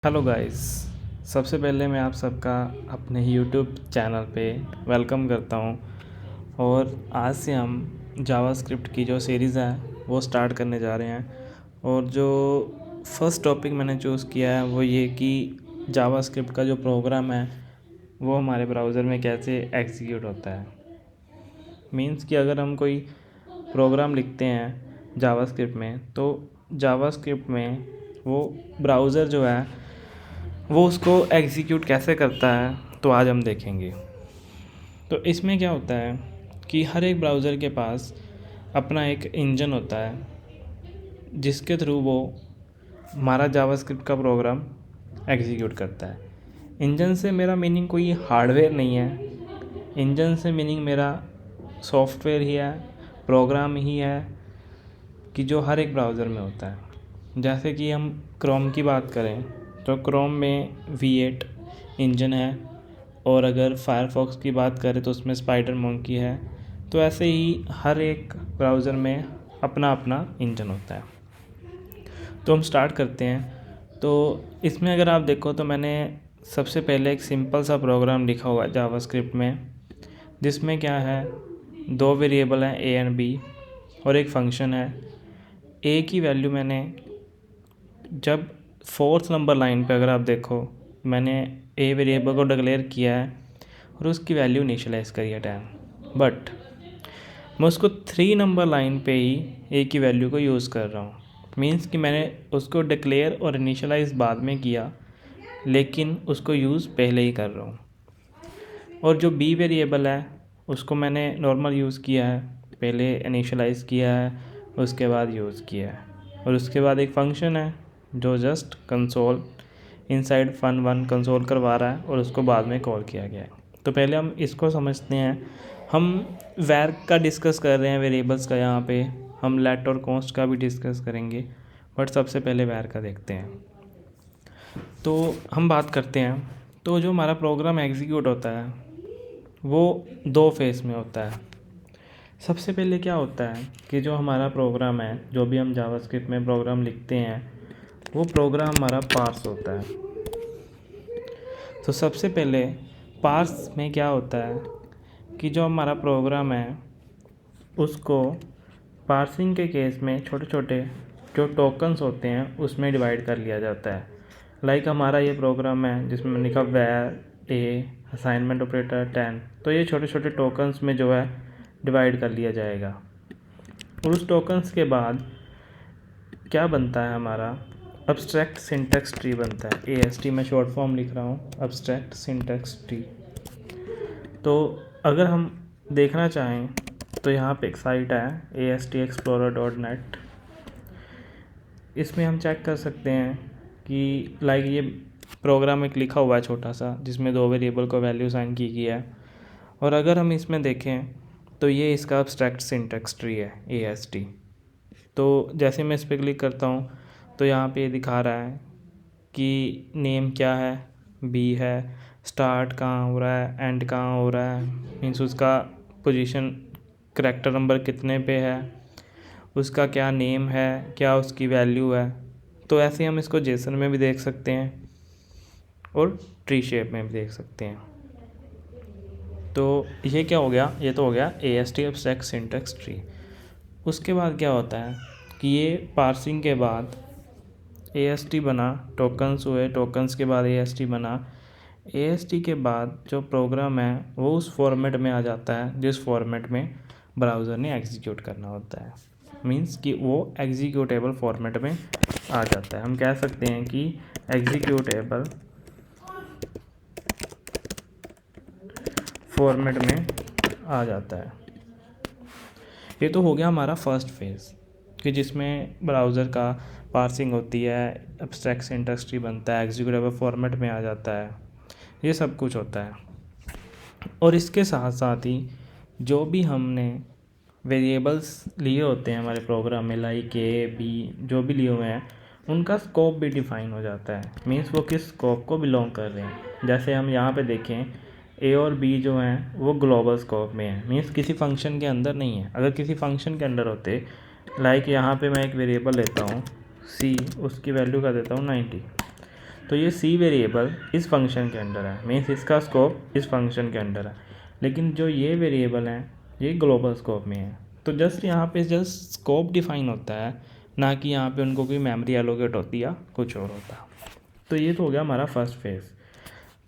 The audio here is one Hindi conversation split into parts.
Hello guys. सबसे पहले मैं आप सबका अपने यूट्यूब चैनल पे वेलकम करता हूँ। और आज से हम जावास्क्रिप्ट की जो सीरीज़ है वो स्टार्ट करने जा रहे हैं। और जो फर्स्ट टॉपिक मैंने चूज़ किया है वो ये कि जावास्क्रिप्ट का जो प्रोग्राम है वो हमारे ब्राउज़र में कैसे एग्जीक्यूट होता है। मीन्स कि अगर हम कोई प्रोग्राम लिखते हैं जावास्क्रिप्ट में, तो जावास्क्रिप्ट में वो ब्राउज़र जो है वो उसको एग्जीक्यूट कैसे करता है, तो आज हम देखेंगे। तो इसमें क्या होता है कि हर एक ब्राउज़र के पास अपना एक इंजन होता है जिसके थ्रू वो हमारा जावास्क्रिप्ट का प्रोग्राम एग्जीक्यूट करता है। इंजन से मेरा मीनिंग कोई हार्डवेयर नहीं है, इंजन से मीनिंग मेरा सॉफ्टवेयर ही है, प्रोग्राम ही है कि जो हर एक ब्राउज़र में होता है। जैसे कि हम क्रोम की बात करें तो क्रोम में V8 इंजन है, और अगर फायरफॉक्स की बात करें तो उसमें स्पाइडर मंकी है। तो ऐसे ही हर एक ब्राउज़र में अपना अपना इंजन होता है। तो हम स्टार्ट करते हैं। तो इसमें अगर आप देखो तो मैंने सबसे पहले एक सिंपल सा प्रोग्राम लिखा हुआ है जावास्क्रिप्ट में, जिसमें क्या है, दो वेरिएबल हैं A एंड B और एक फंक्शन है। A की वैल्यू मैंने जब फोर्थ नंबर लाइन पे अगर आप देखो, मैंने A वेरिएबल को डिक्लेयर किया है और उसकी वैल्यू इनिशियलाइज़ करी है 10, बट मैं उसको 3 नंबर लाइन पे ही A की वैल्यू को यूज़ कर रहा हूँ। मीन्स कि मैंने उसको डिक्लेयर और इनिशियलाइज़ बाद में किया, लेकिन उसको यूज़ पहले ही कर रहा हूँ। और जो B वेरिएबल है उसको मैंने नॉर्मल यूज़ किया है, पहले इनिशियलाइज़ किया है उसके बाद यूज़ किया है। और उसके बाद एक फंक्शन है जो just console inside fun1 console करवा रहा है और उसको बाद में कॉल किया गया है। तो पहले हम इसको समझते हैं। हम वैर का डिस्कस कर रहे हैं, वेरिएबल्स का, यहाँ पे हम लेट और कॉन्स्ट का भी डिस्कस करेंगे, बट सबसे पहले वैर का देखते हैं। तो हम बात करते हैं। तो जो हमारा प्रोग्राम एग्जीक्यूट होता है वो दो फेज़ में होता है। सबसे पहले क्या होता है कि जो हमारा प्रोग्राम है, जो भी हम जावास्क्रिप्ट में प्रोग्राम लिखते हैं, वो प्रोग्राम हमारा पार्स होता है। तो सबसे पहले पार्स में क्या होता है कि जो हमारा प्रोग्राम है उसको पार्सिंग के केस में छोटे छोटे जो टोकन्स होते हैं उसमें डिवाइड कर लिया जाता है। लाइक हमारा ये प्रोग्राम है जिसमें मैंने लिखा वैर ए असाइनमेंट ऑपरेटर 10, तो ये छोटे छोटे टोकन्स में जो है डिवाइड कर लिया जाएगा। और उस टोकन्स के बाद क्या बनता है, हमारा अब्स्ट्रैक्ट सिंटैक्स ट्री बनता है। AST में शॉर्ट फॉर्म लिख रहा हूँ, अब्स्ट्रैक्ट सिंटैक्स ट्री। तो अगर हम देखना चाहें तो यहाँ पे एक साइट है astexplorer.net। इसमें हम चेक कर सकते हैं कि लाइक ये प्रोग्राम एक लिखा हुआ है छोटा सा, जिसमें दो वेरिएबल को वैल्यू साइन की गई है। और अगर हम इसमें देखें तो ये इसका अब्स्ट्रैक्ट सिंटैक्स ट्री है AST। तो जैसे मैं इस पर क्लिक करता हूँ तो यहाँ पे ये दिखा रहा है कि नेम क्या है, B है, स्टार्ट कहाँ हो रहा है, एंड कहाँ हो रहा है, मीन्स उसका पोजीशन करैक्टर नंबर कितने पे है, उसका क्या नेम है, क्या उसकी वैल्यू है। तो ऐसे हम इसको जेसन में भी देख सकते हैं और ट्री शेप में भी देख सकते हैं। तो ये क्या हो गया, ये तो हो गया AST अब्स्ट्रैक्ट सिंटैक्स ट्री। उसके बाद क्या होता है कि ये पार्सिंग के बाद AST बना, टोकन्स हुए, टोकन्स के बाद AST बना, AST के बाद जो प्रोग्राम है वो उस फॉर्मेट में आ जाता है जिस फॉर्मेट में ब्राउज़र ने एग्जीक्यूट करना होता है। मींस कि वो एग्जीक्यूटेबल फॉर्मेट में आ जाता है। हम कह सकते हैं कि एग्जीक्यूटेबल फॉर्मेट में आ जाता है। ये तो हो गया हमारा फर्स्ट फेज़ कि जिसमें ब्राउज़र का पार्सिंग होती है, अब्स्ट्रैक्ट सिंटैक्स ट्री बनता है, एग्जीक्यूटेबल फॉर्मेट में आ जाता है, ये सब कुछ होता है। और इसके साथ साथ ही जो भी हमने वेरिएबल्स लिए होते हैं हमारे प्रोग्राम में, लाइक A B जो भी लिए हुए हैं, उनका स्कोप भी डिफ़ाइन हो जाता है। मीन्स वो किस स्कोप को बिलोंग कर रहे हैं। जैसे हम यहाँ पे देखें A और B जो हैं वो ग्लोबल स्कोप में है, मीन्स किसी फंक्शन के अंदर नहीं है। अगर किसी फंक्शन के अंदर होते, लाइक यहाँ पे मैं एक वेरिएबल लेता हूँ C, उसकी वैल्यू कर देता हूँ 90, तो ये सी वेरिएबल इस फंक्शन के अंडर है, मीन्स इसका स्कोप इस फंक्शन के अंडर है, लेकिन जो ये वेरिएबल हैं ये ग्लोबल स्कोप में है। तो जस्ट यहाँ पे जस्ट स्कोप डिफाइन होता है, ना कि यहाँ पे उनको कोई मेमोरी एलोकेट होती या कुछ और होता। तो ये तो हो गया हमारा फर्स्ट फेज़।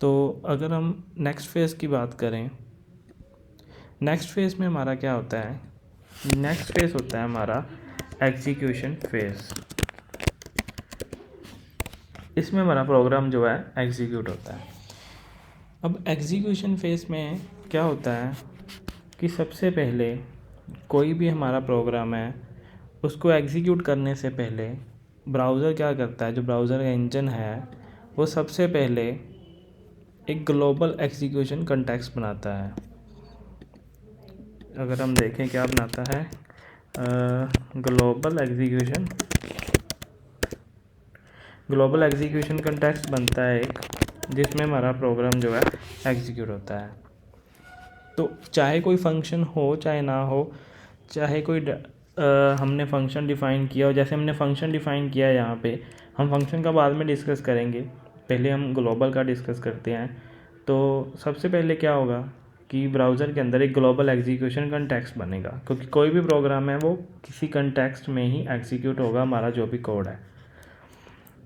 तो अगर हम नेक्स्ट फेज़ की बात करें, नेक्स्ट फेज़ में हमारा क्या होता है, नेक्स्ट फेज़ होता है हमारा एग्जीक्यूशन फेज़। इसमें हमारा प्रोग्राम जो है एग्जीक्यूट होता है। अब एग्जीक्यूशन फेज़ में क्या होता है कि सबसे पहले कोई भी हमारा प्रोग्राम है उसको एग्जीक्यूट करने से पहले ब्राउज़र क्या करता है, जो ब्राउज़र का इंजन है वो सबसे पहले एक ग्लोबल एग्जीक्यूशन कंटेक्स्ट बनाता है। अगर हम देखें क्या बनाता है, ग्लोबल एग्जीक्यूशन कंटेक्स्ट बनता है एक, जिसमें हमारा प्रोग्राम जो है एग्जीक्यूट होता है। तो चाहे कोई फंक्शन हो चाहे ना हो, चाहे कोई हमने फंक्शन डिफ़ाइन किया हो, जैसे हमने फंक्शन डिफ़ाइन किया है यहाँ पे, हम फंक्शन का बाद में डिस्कस करेंगे, पहले हम ग्लोबल का डिस्कस करते हैं। तो सबसे पहले क्या होगा कि ब्राउज़र के अंदर एक ग्लोबल एग्जीक्यूशन कंटेक्स्ट बनेगा, क्योंकि कोई भी प्रोग्राम है वो किसी कंटेक्स्ट में ही एग्जीक्यूट होगा, हमारा जो भी कोड है।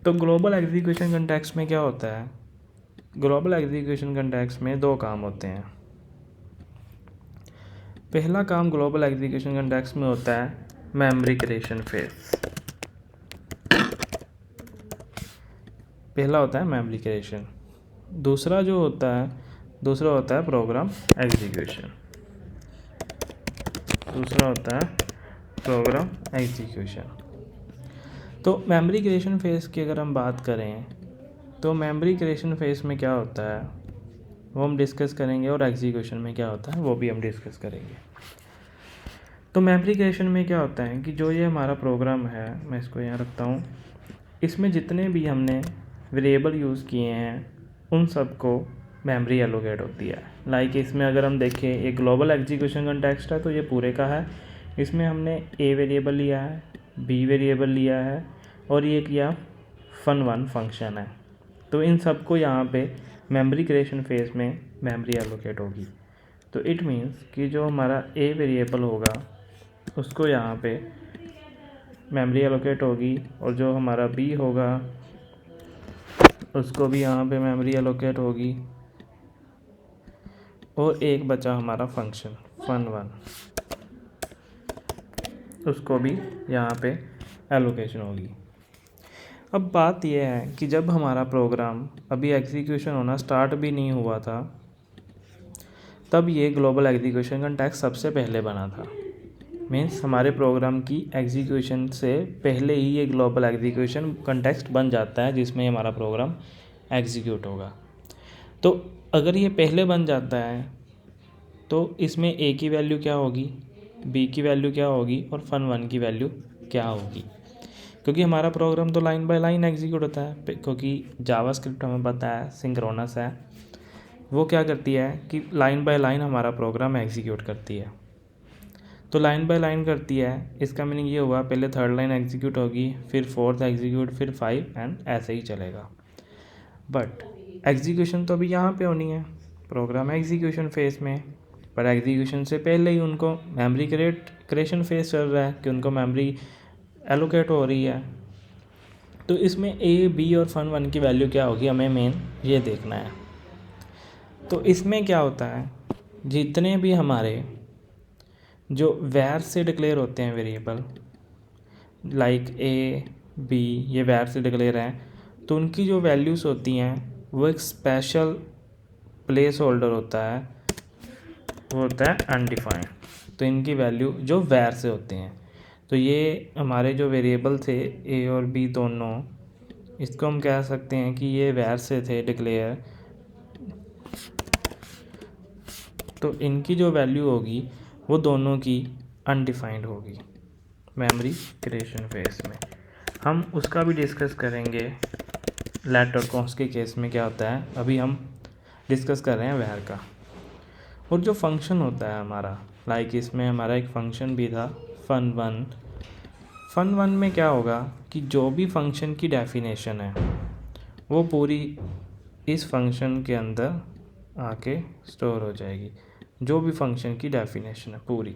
तो ग्लोबल एग्जीक्यूशन कंटेक्स्ट में क्या होता है, ग्लोबल एग्जीक्यूशन कंटेक्स्ट में दो काम होते हैं। पहला काम ग्लोबल एग्जीक्यूशन कंटेक्स्ट में होता है मेमोरी क्रिएशन फेज। पहला होता है मेमोरी क्रिएशन, दूसरा होता है प्रोग्राम एग्जीक्यूशन। तो मेमोरी क्रिएशन फेज़ की अगर हम बात करें तो मेमोरी क्रिएशन फेज़ में क्या होता है वो हम डिस्कस करेंगे, और एग्जीक्यूशन में क्या होता है वो भी हम डिस्कस करेंगे। तो मेमोरी क्रिएशन में क्या होता है कि जो ये हमारा प्रोग्राम है, मैं इसको यहाँ रखता हूँ, इसमें जितने भी हमने वेरिएबल यूज़ किए हैं उन सबको मेमोरी एलोकेट होती है। लाइक इसमें अगर हम देखें एक ग्लोबल एग्जीक्यूशन कंटेक्स्ट है तो ये पूरे का है, इसमें हमने ए वेरिएबल लिया है, बी वेरिएबल लिया है और ये किया fun1 फंक्शन है। तो इन सबको यहाँ पे मेमोरी क्रिएशन फेज़ में मेमोरी एलोकेट होगी। तो इट मीन्स कि जो हमारा ए वेरिएबल होगा उसको यहाँ पे मेमोरी एलोकेट होगी, और जो हमारा बी होगा उसको भी यहाँ पे मेमोरी एलोकेट होगी, और एक बचा हमारा फंक्शन fun1, उसको भी यहाँ पे एलोकेशन होगी। अब बात यह है कि जब हमारा प्रोग्राम अभी एग्जीक्यूशन होना स्टार्ट भी नहीं हुआ था तब ये ग्लोबल एग्जीक्यूशन कंटेक्स्ट सबसे पहले बना था। मीन्स हमारे प्रोग्राम की एग्जीक्यूशन से पहले ही ये ग्लोबल एग्जीक्यूशन कंटेक्स्ट बन जाता है जिसमें हमारा प्रोग्राम एग्जीक्यूट होगा। तो अगर ये पहले बन जाता है तो इसमें ए की वैल्यू क्या होगी, बी की वैल्यू क्या होगी और fun1 की वैल्यू क्या होगी, क्योंकि हमारा प्रोग्राम तो लाइन बाय लाइन एग्जीक्यूट होता है। क्योंकि जावास्क्रिप्ट हमें पता है सिंक्रोनस है, वो क्या करती है कि लाइन बाय लाइन हमारा प्रोग्राम एग्जीक्यूट करती है। तो लाइन बाय लाइन करती है, इसका मीनिंग ये हुआ पहले थर्ड लाइन एग्जीक्यूट होगी, फिर फोर्थ एग्जीक्यूट, फिर 5 एंड ऐसे ही चलेगा। बट एग्जीक्यूशन तो अभी यहाँ पे होनी है, प्रोग्राम एग्जीक्यूशन फेज़ में, पर एग्जीक्यूशन से पहले ही उनको मेमोरी क्रिएशन फेज़ चल रहा है कि उनको मेमोरी एलोकेट हो रही है। तो इसमें ए, बी और fun1 की वैल्यू क्या होगी हमें मेन ये देखना है। तो इसमें क्या होता है, जितने भी हमारे जो वैर से डिक्लेयर होते हैं वेरिएबल, लाइक ए, बी, ये वैर से डिक्लेयर हैं, तो उनकी जो वैल्यूज़ होती हैं वो एक स्पेशल प्लेस होल्डर होता है, वो होता है अनडिफाइंड। तो इनकी वैल्यू जो वैर से होते हैं, तो ये हमारे जो वेरिएबल थे ए और बी दोनों, इसको हम कह सकते हैं कि ये वैर से थे डिक्लेयर। तो इनकी जो वैल्यू होगी वो दोनों की अनडिफाइंड होगी मेमोरी क्रिएशन फेज़ में। हम उसका भी डिस्कस करेंगे लेट और कॉन्स्ट के केस में क्या होता है, अभी हम डिस्कस कर रहे हैं वैर का। और जो फंक्शन होता है हमारा, लाइक इसमें हमारा एक फंक्शन भी था fun1। fun1 में क्या होगा कि जो भी फंक्शन की डेफिनेशन है वो पूरी इस फंक्शन के अंदर आके स्टोर हो जाएगी। जो भी फंक्शन की डेफिनेशन है, पूरी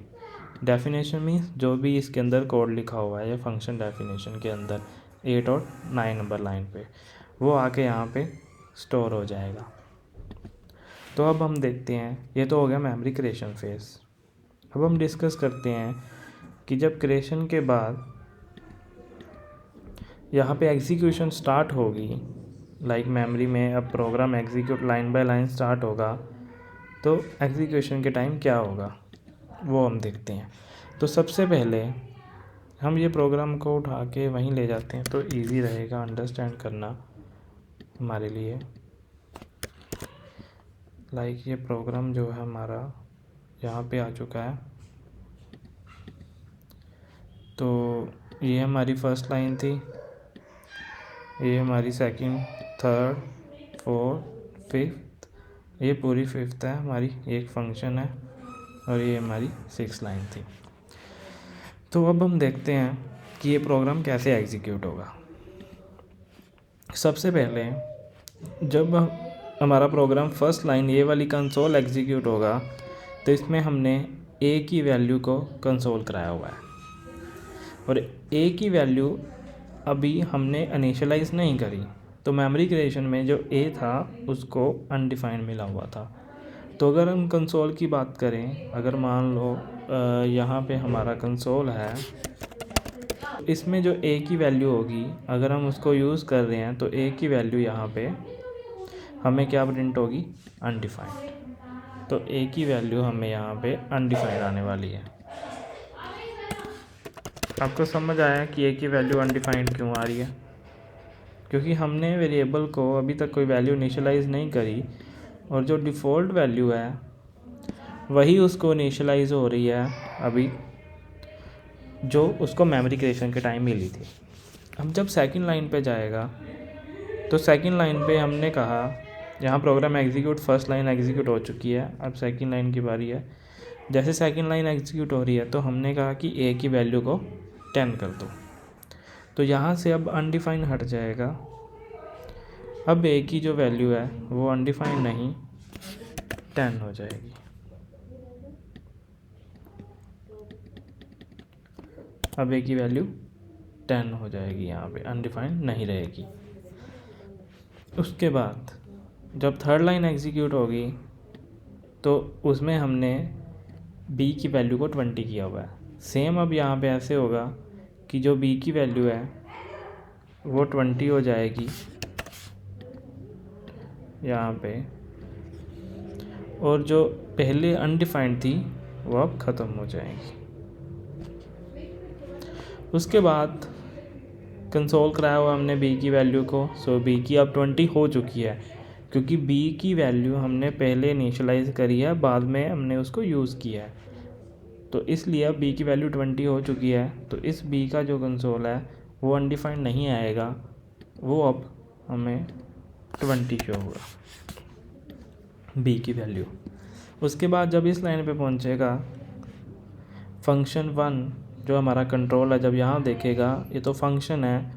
डेफिनेशन मीन्स जो भी इसके अंदर कोड लिखा हुआ है या फंक्शन डेफिनेशन के अंदर 8 और 9 नंबर लाइन पे, वो आके यहाँ पे स्टोर हो जाएगा। तो अब हम देखते हैं, ये तो हो गया मेमोरी क्रिएशन फेज। अब हम डिस्कस करते हैं कि जब क्रिएशन के बाद यहाँ पे एग्जीक्यूशन स्टार्ट होगी, लाइक मेमोरी में अब program execute line by line start होगा, तो एग्जीक्यूशन के टाइम क्या होगा वो हम देखते हैं। तो सबसे पहले हम ये प्रोग्राम को उठा के वहीं ले जाते हैं, तो इजी रहेगा अंडरस्टैंड करना हमारे लिए। लाइक ये प्रोग्राम जो है हमारा यहाँ पे आ चुका है। तो ये हमारी फर्स्ट लाइन थी, ये हमारी सेकंड, थर्ड, फोर्थ, फिफ्थ, ये पूरी फिफ्थ है हमारी, एक फंक्शन है, और ये हमारी 6 लाइन थी। तो अब हम देखते हैं कि ये प्रोग्राम कैसे एग्जीक्यूट होगा। सबसे पहले जब हमारा प्रोग्राम फर्स्ट लाइन ये वाली कंसोल एग्जीक्यूट होगा, तो इसमें हमने ए की वैल्यू को कंसोल कराया हुआ है, और ए की वैल्यू अभी हमने इनिशियलाइज नहीं करी। तो मेमोरी क्रिएशन में जो ए था उसको अनडिफाइंड मिला हुआ था। तो अगर हम कंसोल की बात करें, अगर मान लो यहाँ पे हमारा कंसोल है, इसमें जो ए की वैल्यू होगी अगर हम उसको यूज़ कर रहे हैं, तो ए की वैल्यू यहाँ पे हमें क्या प्रिंट होगी, अनडिफाइंड। तो ए की वैल्यू हमें यहाँ पे अनडिफाइंड आने वाली है। आपको समझ आया कि ए की वैल्यू अनडिफाइंड क्यों आ रही है? क्योंकि हमने वेरिएबल को अभी तक कोई वैल्यू इनिशियलाइज़ नहीं करी, और जो डिफ़ॉल्ट वैल्यू है वही उसको इनिशियलाइज़ हो रही है अभी, जो उसको मेमोरी क्रिएशन के टाइम मिली थी। अब जब सेकंड लाइन पे जाएगा, तो सेकंड लाइन पे हमने कहा यहाँ program execute, first line execute हो चुकी है, अब सेकंड लाइन की बारी है। जैसे सेकंड लाइन एग्जीक्यूट हो रही है, तो हमने कहा कि ए की वैल्यू को 10 कर दो। तो यहाँ से अब अनडिफाइंड हट जाएगा। अब ए की जो वैल्यू है वो अनडिफाइंड नहीं 10 हो जाएगी। अब ए की वैल्यू 10 हो जाएगी, यहाँ पे अनडिफाइंड नहीं रहेगी। उसके बाद जब थर्ड लाइन एग्जीक्यूट होगी, तो उसमें हमने बी की वैल्यू को 20 किया हुआ है। सेम अब यहाँ पे ऐसे होगा कि जो बी की वैल्यू है वो 20 हो जाएगी यहाँ पे, और जो पहले अनडिफाइंड थी वो अब ख़त्म हो जाएगी। उसके बाद कंसोल कराया हुआ हमने बी की वैल्यू को, सो बी की अब 20 हो चुकी है, क्योंकि बी की वैल्यू हमने पहले इनिशियलाइज़ करी है, बाद में हमने उसको यूज़ किया है। तो इसलिए अब बी की वैल्यू 20 हो चुकी है, तो इस बी का जो कंसोल है वो अनडिफाइंड नहीं आएगा, वो अब हमें 20 शो होगा बी की वैल्यू। उसके बाद जब इस लाइन पे पहुंचेगा, फंक्शन 1 जो हमारा कंट्रोल है, जब यहाँ देखेगा ये तो फंक्शन है,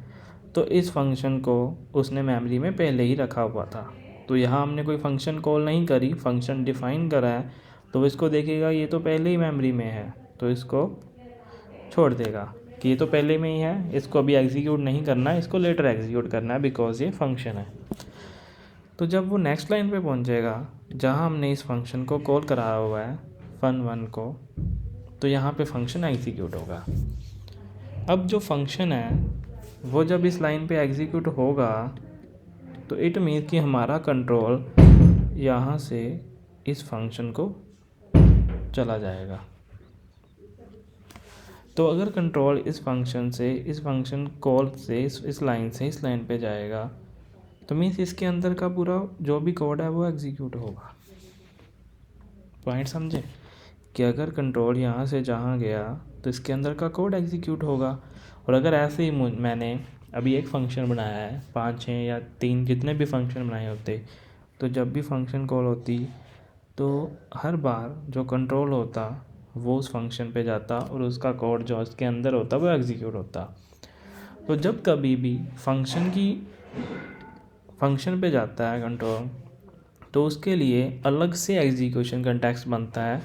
तो इस फंक्शन को उसने मेमोरी में पहले ही रखा हुआ था। तो यहाँ हमने कोई फंक्शन कॉल नहीं करी, फंक्शन डिफ़ाइन करा है, तो इसको देखेगा ये तो पहले ही मेमोरी में है, तो इसको छोड़ देगा कि ये तो पहले में ही है, इसको अभी एग्जीक्यूट नहीं करना है, इसको लेटर एग्जीक्यूट करना है, बिकॉज ये फंक्शन है। तो जब वो नेक्स्ट लाइन पे पहुंचेगा जहाँ हमने इस फंक्शन को कॉल कराया हुआ है fun1 को, तो यहाँ पे फंक्शन एग्जीक्यूट होगा। अब जो फंक्शन है वो जब इस लाइन पे एग्जीक्यूट होगा, तो इट मीन्स कि हमारा कंट्रोल यहाँ से इस फंक्शन को चला जाएगा। तो अगर कंट्रोल इस फंक्शन से, इस फंक्शन कॉल से इस लाइन से इस लाइन पे जाएगा, तो मीन्स इसके अंदर का पूरा जो भी कोड है वो एग्जीक्यूट होगा। पॉइंट समझे कि अगर कंट्रोल यहाँ से जहाँ गया तो इसके अंदर का कोड एग्जीक्यूट होगा। और अगर ऐसे ही मैंने अभी एक फ़ंक्शन बनाया है, 5, 6 या 3 जितने भी फंक्शन बनाए होते, तो जब भी फंक्शन कॉल होती तो हर बार जो कंट्रोल होता वो उस फंक्शन पे जाता और उसका कोड जो उसके अंदर होता वो एग्जीक्यूट होता। तो जब कभी भी फंक्शन की फंक्शन पे जाता है कंट्रोल, तो उसके लिए अलग से एग्जीक्यूशन कंटेक्स्ट बनता है,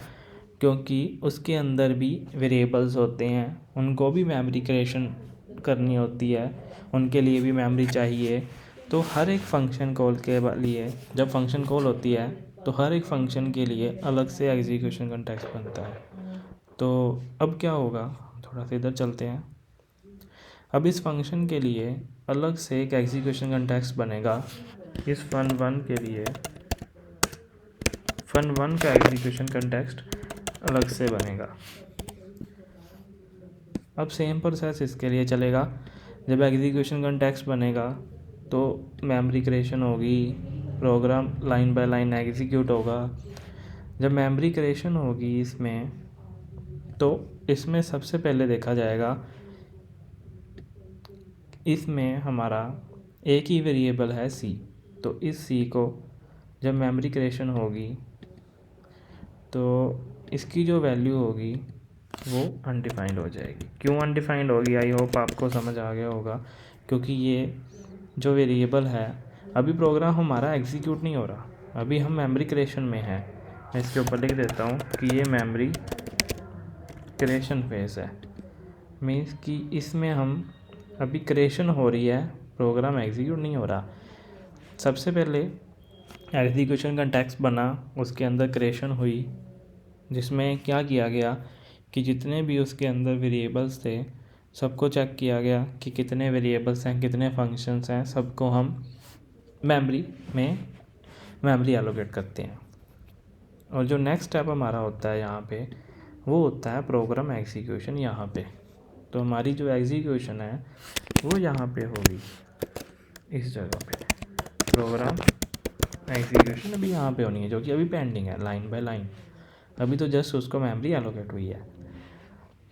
क्योंकि उसके अंदर भी वेरिएबल्स होते हैं, उनको भी मेमोरी क्रिएशन करनी होती है, उनके लिए भी मेमोरी चाहिए। तो हर एक फंक्शन कॉल के लिए, जब फंक्शन कॉल होती है तो हर एक फंक्शन के लिए अलग से एग्जीक्यूशन कंटेक्स्ट बनता है। तो अब क्या होगा, थोड़ा सा इधर चलते हैं। अब इस फंक्शन के लिए अलग से एक एग्जीक्यूशन कंटेक्स्ट बनेगा। इस fun1 के लिए fun1 का एग्जीक्यूशन कंटेक्स्ट अलग से बनेगा। अब सेम प्रोसेस इसके लिए चलेगा। जब एग्जीक्यूशन कंटेक्स्ट बनेगा तो मेमोरी क्रिएशन होगी, program line by line execute होगा। जब मेमोरी क्रिएशन होगी इसमें, तो इसमें सबसे पहले देखा जाएगा, इसमें हमारा एक ही वेरिएबल है सी, तो इस सी को जब मेमोरी क्रिएशन होगी तो इसकी जो वैल्यू होगी वो अनडिफाइंड हो जाएगी। क्यों अनडिफाइंड होगी, आई होप आपको समझ आ गया होगा, क्योंकि ये जो वेरिएबल है, अभी प्रोग्राम हमारा एग्जीक्यूट नहीं हो रहा, अभी हम मेमोरी क्रिएशन में है। मैं इसके ऊपर लिख देता हूँ कि ये मेमोरी क्रिएशन फेज है, मीन्स कि इसमें हम अभी क्रिएशन हो रही है, प्रोग्राम एग्जीक्यूट नहीं हो रहा। सबसे पहले एग्जीक्यूशन कंटेक्स्ट बना, उसके अंदर क्रिएशन हुई, जिसमें क्या किया गया कि जितने भी उसके अंदर वेरिएबल्स थे सबको चेक किया गया कि कितने वेरिएबल्स हैं, कितने फंक्शंस हैं, सबको हम मेमोरी में मेमोरी एलोकेट करते हैं। और जो नेक्स्ट स्टेप हमारा होता है यहाँ पे, वो होता है प्रोग्राम एग्जीक्यूशन यहाँ पे। तो हमारी जो एग्जीक्यूशन है वो यहाँ पे होगी, इस जगह पे प्रोग्राम एग्जीक्यूशन अभी यहाँ पे होनी है, जो कि अभी पेंडिंग है लाइन बाय लाइन, अभी तो जस्ट उसको मेमोरी एलोकेट हुई है।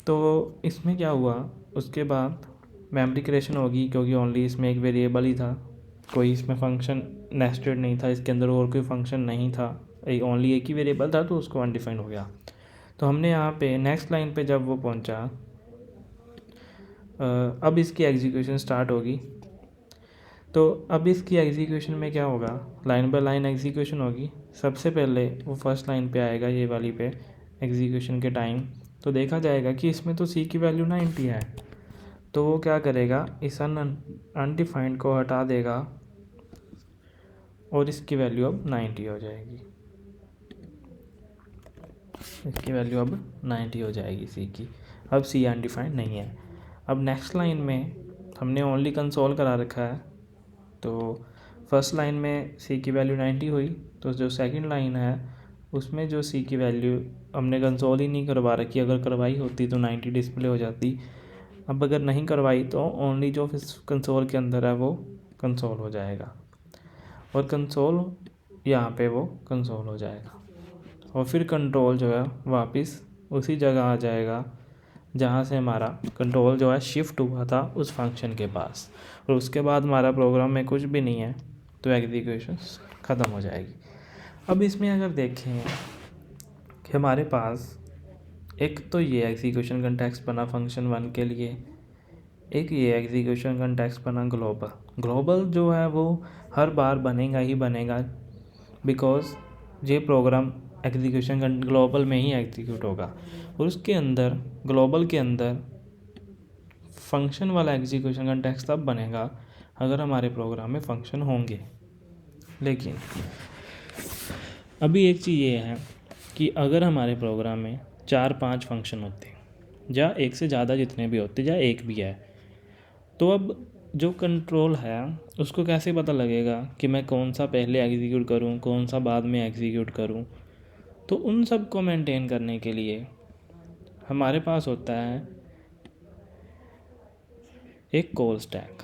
तो इसमें क्या हुआ, उसके बाद मेमोरी क्रिएशन होगी, क्योंकि ओनली इसमें एक वेरिएबल ही था, कोई इसमें फंक्शन नेस्टेड नहीं था, इसके अंदर और कोई फंक्शन नहीं था, ओनली एक ही वेरिएबल था, तो उसको अनडिफाइंड हो गया। तो हमने यहाँ पे नेक्स्ट लाइन पे जब वो पहुँचा, अब इसकी एग्जीक्यूशन स्टार्ट होगी। तो अब इसकी एग्जीक्यूशन में क्या होगा, लाइन बाय लाइन एग्जीक्यूशन होगी। सबसे पहले वो फर्स्ट लाइन पे आएगा, ये वाली पे एग्जीक्यूशन के टाइम, तो देखा जाएगा कि इसमें तो सी की वैल्यू 90 है, तो वो क्या करेगा, इस अनडिफाइंड को हटा देगा और इसकी वैल्यू अब 90 हो जाएगी, इसकी वैल्यू अब 90 हो जाएगी सी की। अब सी अनडिफाइंड नहीं है। अब नेक्स्ट लाइन में हमने ओनली कंसोल करा रखा है, तो फर्स्ट लाइन में सी की वैल्यू 90 हुई, तो जो सेकंड लाइन है उसमें जो सी की वैल्यू हमने कंसोल ही नहीं करवा रखी, अगर करवाई होती तो 90 डिस्प्ले हो जाती। अब अगर नहीं करवाई तो ओनली जो कंसोल के अंदर है वो कंसोल हो जाएगा, और कंसोल यहाँ पे वो कंसोल हो जाएगा, और फिर कंट्रोल जो है वापस उसी जगह आ जाएगा जहाँ से हमारा कंट्रोल जो है शिफ्ट हुआ था उस फंक्शन के पास, और उसके बाद हमारा प्रोग्राम में कुछ भी नहीं है, तो एग्जीक्यूशन ख़त्म हो जाएगी। अब इसमें अगर देखें कि हमारे पास एक तो ये एग्जीक्यूशन कंटेक्स्ट बना फंक्शन 1 के लिए, एक ये एग्जीक्यूशन कंटेक्स्ट बना ग्लोबल। ग्लोबल जो है वो हर बार बनेगा ही बनेगा, बिकॉज ये प्रोग्राम एग्जीक्यूशन ग्लोबल में ही एग्जीक्यूट होगा, और उसके अंदर ग्लोबल के अंदर फंक्शन वाला एग्जीक्यूशन कंटेक्स्ट तब बनेगा अगर हमारे प्रोग्राम में फंक्शन होंगे। लेकिन अभी एक चीज़ ये है कि अगर हमारे प्रोग्राम में 4-5 फंक्शन होते या एक से ज़्यादा जितने भी होते या एक भी है, तो अब जो कंट्रोल है उसको कैसे पता लगेगा कि मैं कौन सा पहले एग्जीक्यूट करूं, कौन सा बाद में एग्जीक्यूट करूं। तो उन सब को मेंटेन करने के लिए हमारे पास होता है एक कॉल स्टैक।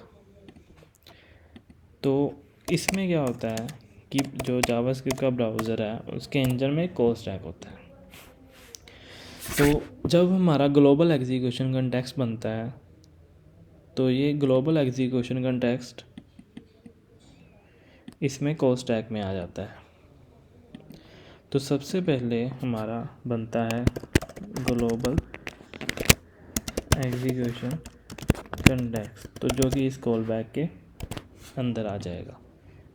तो इसमें क्या होता है कि जो जावास्क्रिप्ट का ब्राउज़र है उसके इंजन में एक कॉल स्टैक होता है। तो जब हमारा ग्लोबल एग्जीक्यूशन कंटेक्स्ट बनता है, तो ये ग्लोबल एग्जीक्यूशन कंटेक्स्ट इसमें कॉल स्टैक में आ जाता है। तो सबसे पहले हमारा बनता है ग्लोबल एग्जीक्यूशन कंटेक्स्ट, तो जो कि इस कॉल बैक के अंदर आ जाएगा।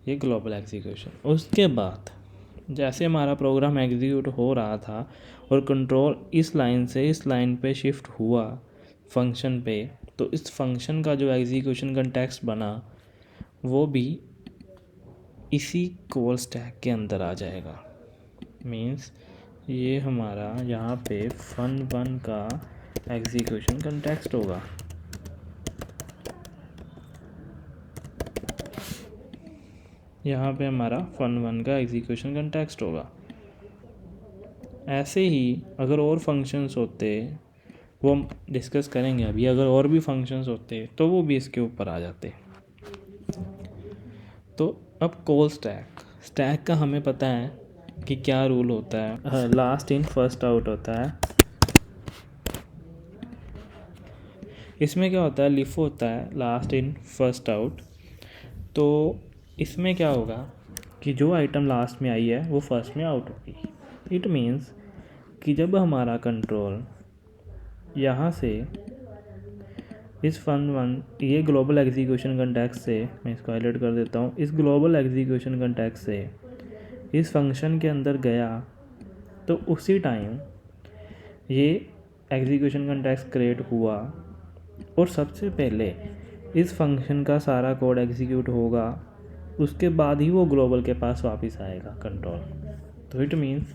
ये ग्लोबल एग्जीक्यूशन। उसके बाद जैसे हमारा प्रोग्राम एग्जीक्यूट हो रहा था और कंट्रोल इस लाइन से इस लाइन पे शिफ्ट हुआ फंक्शन पे, तो इस फंक्शन का जो एग्जीक्यूशन कंटेक्स्ट बना वो भी इसी कॉल स्टैक के अंदर आ जाएगा। मीन्स ये हमारा यहाँ पे fun1 का एग्जीक्यूशन कंटेक्स्ट होगा। यहाँ पे हमारा fun1 का एग्जीक्यूशन कंटेक्स्ट होगा। ऐसे ही अगर और फंक्शंस होते, वो हम डिस्कस करेंगे अभी, अगर और भी फंक्शंस होते तो वो भी इसके ऊपर आ जाते। तो अब कॉल स्टैक का हमें पता है कि क्या रूल होता है, लास्ट इन फर्स्ट आउट होता है। इसमें क्या होता है, लिफो होता है लास्ट इन फर्स्ट आउट। तो इसमें क्या होगा कि जो आइटम लास्ट में आई है वो फर्स्ट में आउट होगी। इट मीन्स कि जब हमारा कंट्रोल यहाँ से इस fun1 ये ग्लोबल एग्जीक्यूशन कंटेक्स्ट से, मैं इसको हाईलाइट कर देता हूँ, इस ग्लोबल एग्जीक्यूशन कंटेक्स्ट से इस फंक्शन के अंदर गया तो उसी टाइम ये एग्जीक्यूशन कंटेक्स्ट क्रिएट हुआ और सबसे पहले इस फंक्शन का सारा कोड एग्जीक्यूट होगा, उसके बाद ही वो ग्लोबल के पास वापस आएगा कंट्रोल। तो इट मीन्स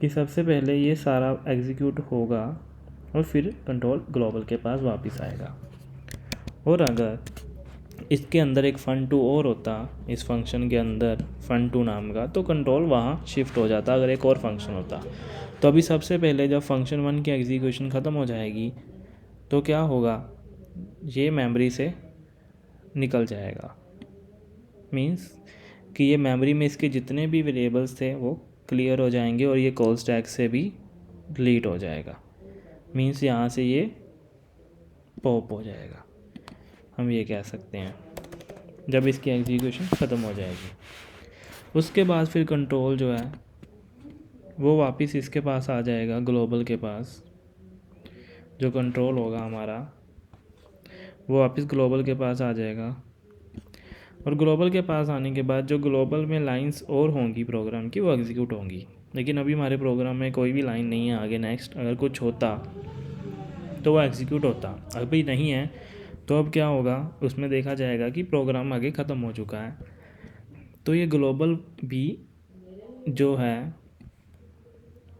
कि सबसे पहले ये सारा एग्जीक्यूट होगा और फिर कंट्रोल ग्लोबल के पास वापस आएगा। और अगर इसके अंदर एक fun2 और होता, इस फंक्शन के अंदर fun2 नाम का, तो कंट्रोल वहाँ शिफ्ट हो जाता अगर एक और फंक्शन होता। तो अभी सबसे पहले जब fun1 की एग्जीक्यूशन ख़त्म हो जाएगी तो क्या होगा, ये मेमोरी से निकल जाएगा। मीन्स कि ये मेमोरी में इसके जितने भी वेरिएबल्स थे वो क्लियर हो जाएंगे और ये कॉल स्टैक से भी डिलीट हो जाएगा। मीन्स यहाँ से ये पॉप हो जाएगा, हम ये कह सकते हैं, जब इसकी एग्जीक्यूशन ख़त्म हो जाएगी। उसके बाद फिर कंट्रोल जो है वो वापस इसके पास आ जाएगा, ग्लोबल के पास। जो कंट्रोल होगा हमारा वो वापस ग्लोबल के पास आ जाएगा और ग्लोबल के पास आने के बाद जो ग्लोबल में लाइंस और होंगी प्रोग्राम की वो एग्जीक्यूट होंगी। लेकिन अभी हमारे प्रोग्राम में कोई भी लाइन नहीं है आगे नेक्स्ट, अगर कुछ होता तो वो एग्जीक्यूट होता, अभी नहीं है तो अब क्या होगा, उसमें देखा जाएगा कि प्रोग्राम आगे ख़त्म हो चुका है। तो ये ग्लोबल भी जो है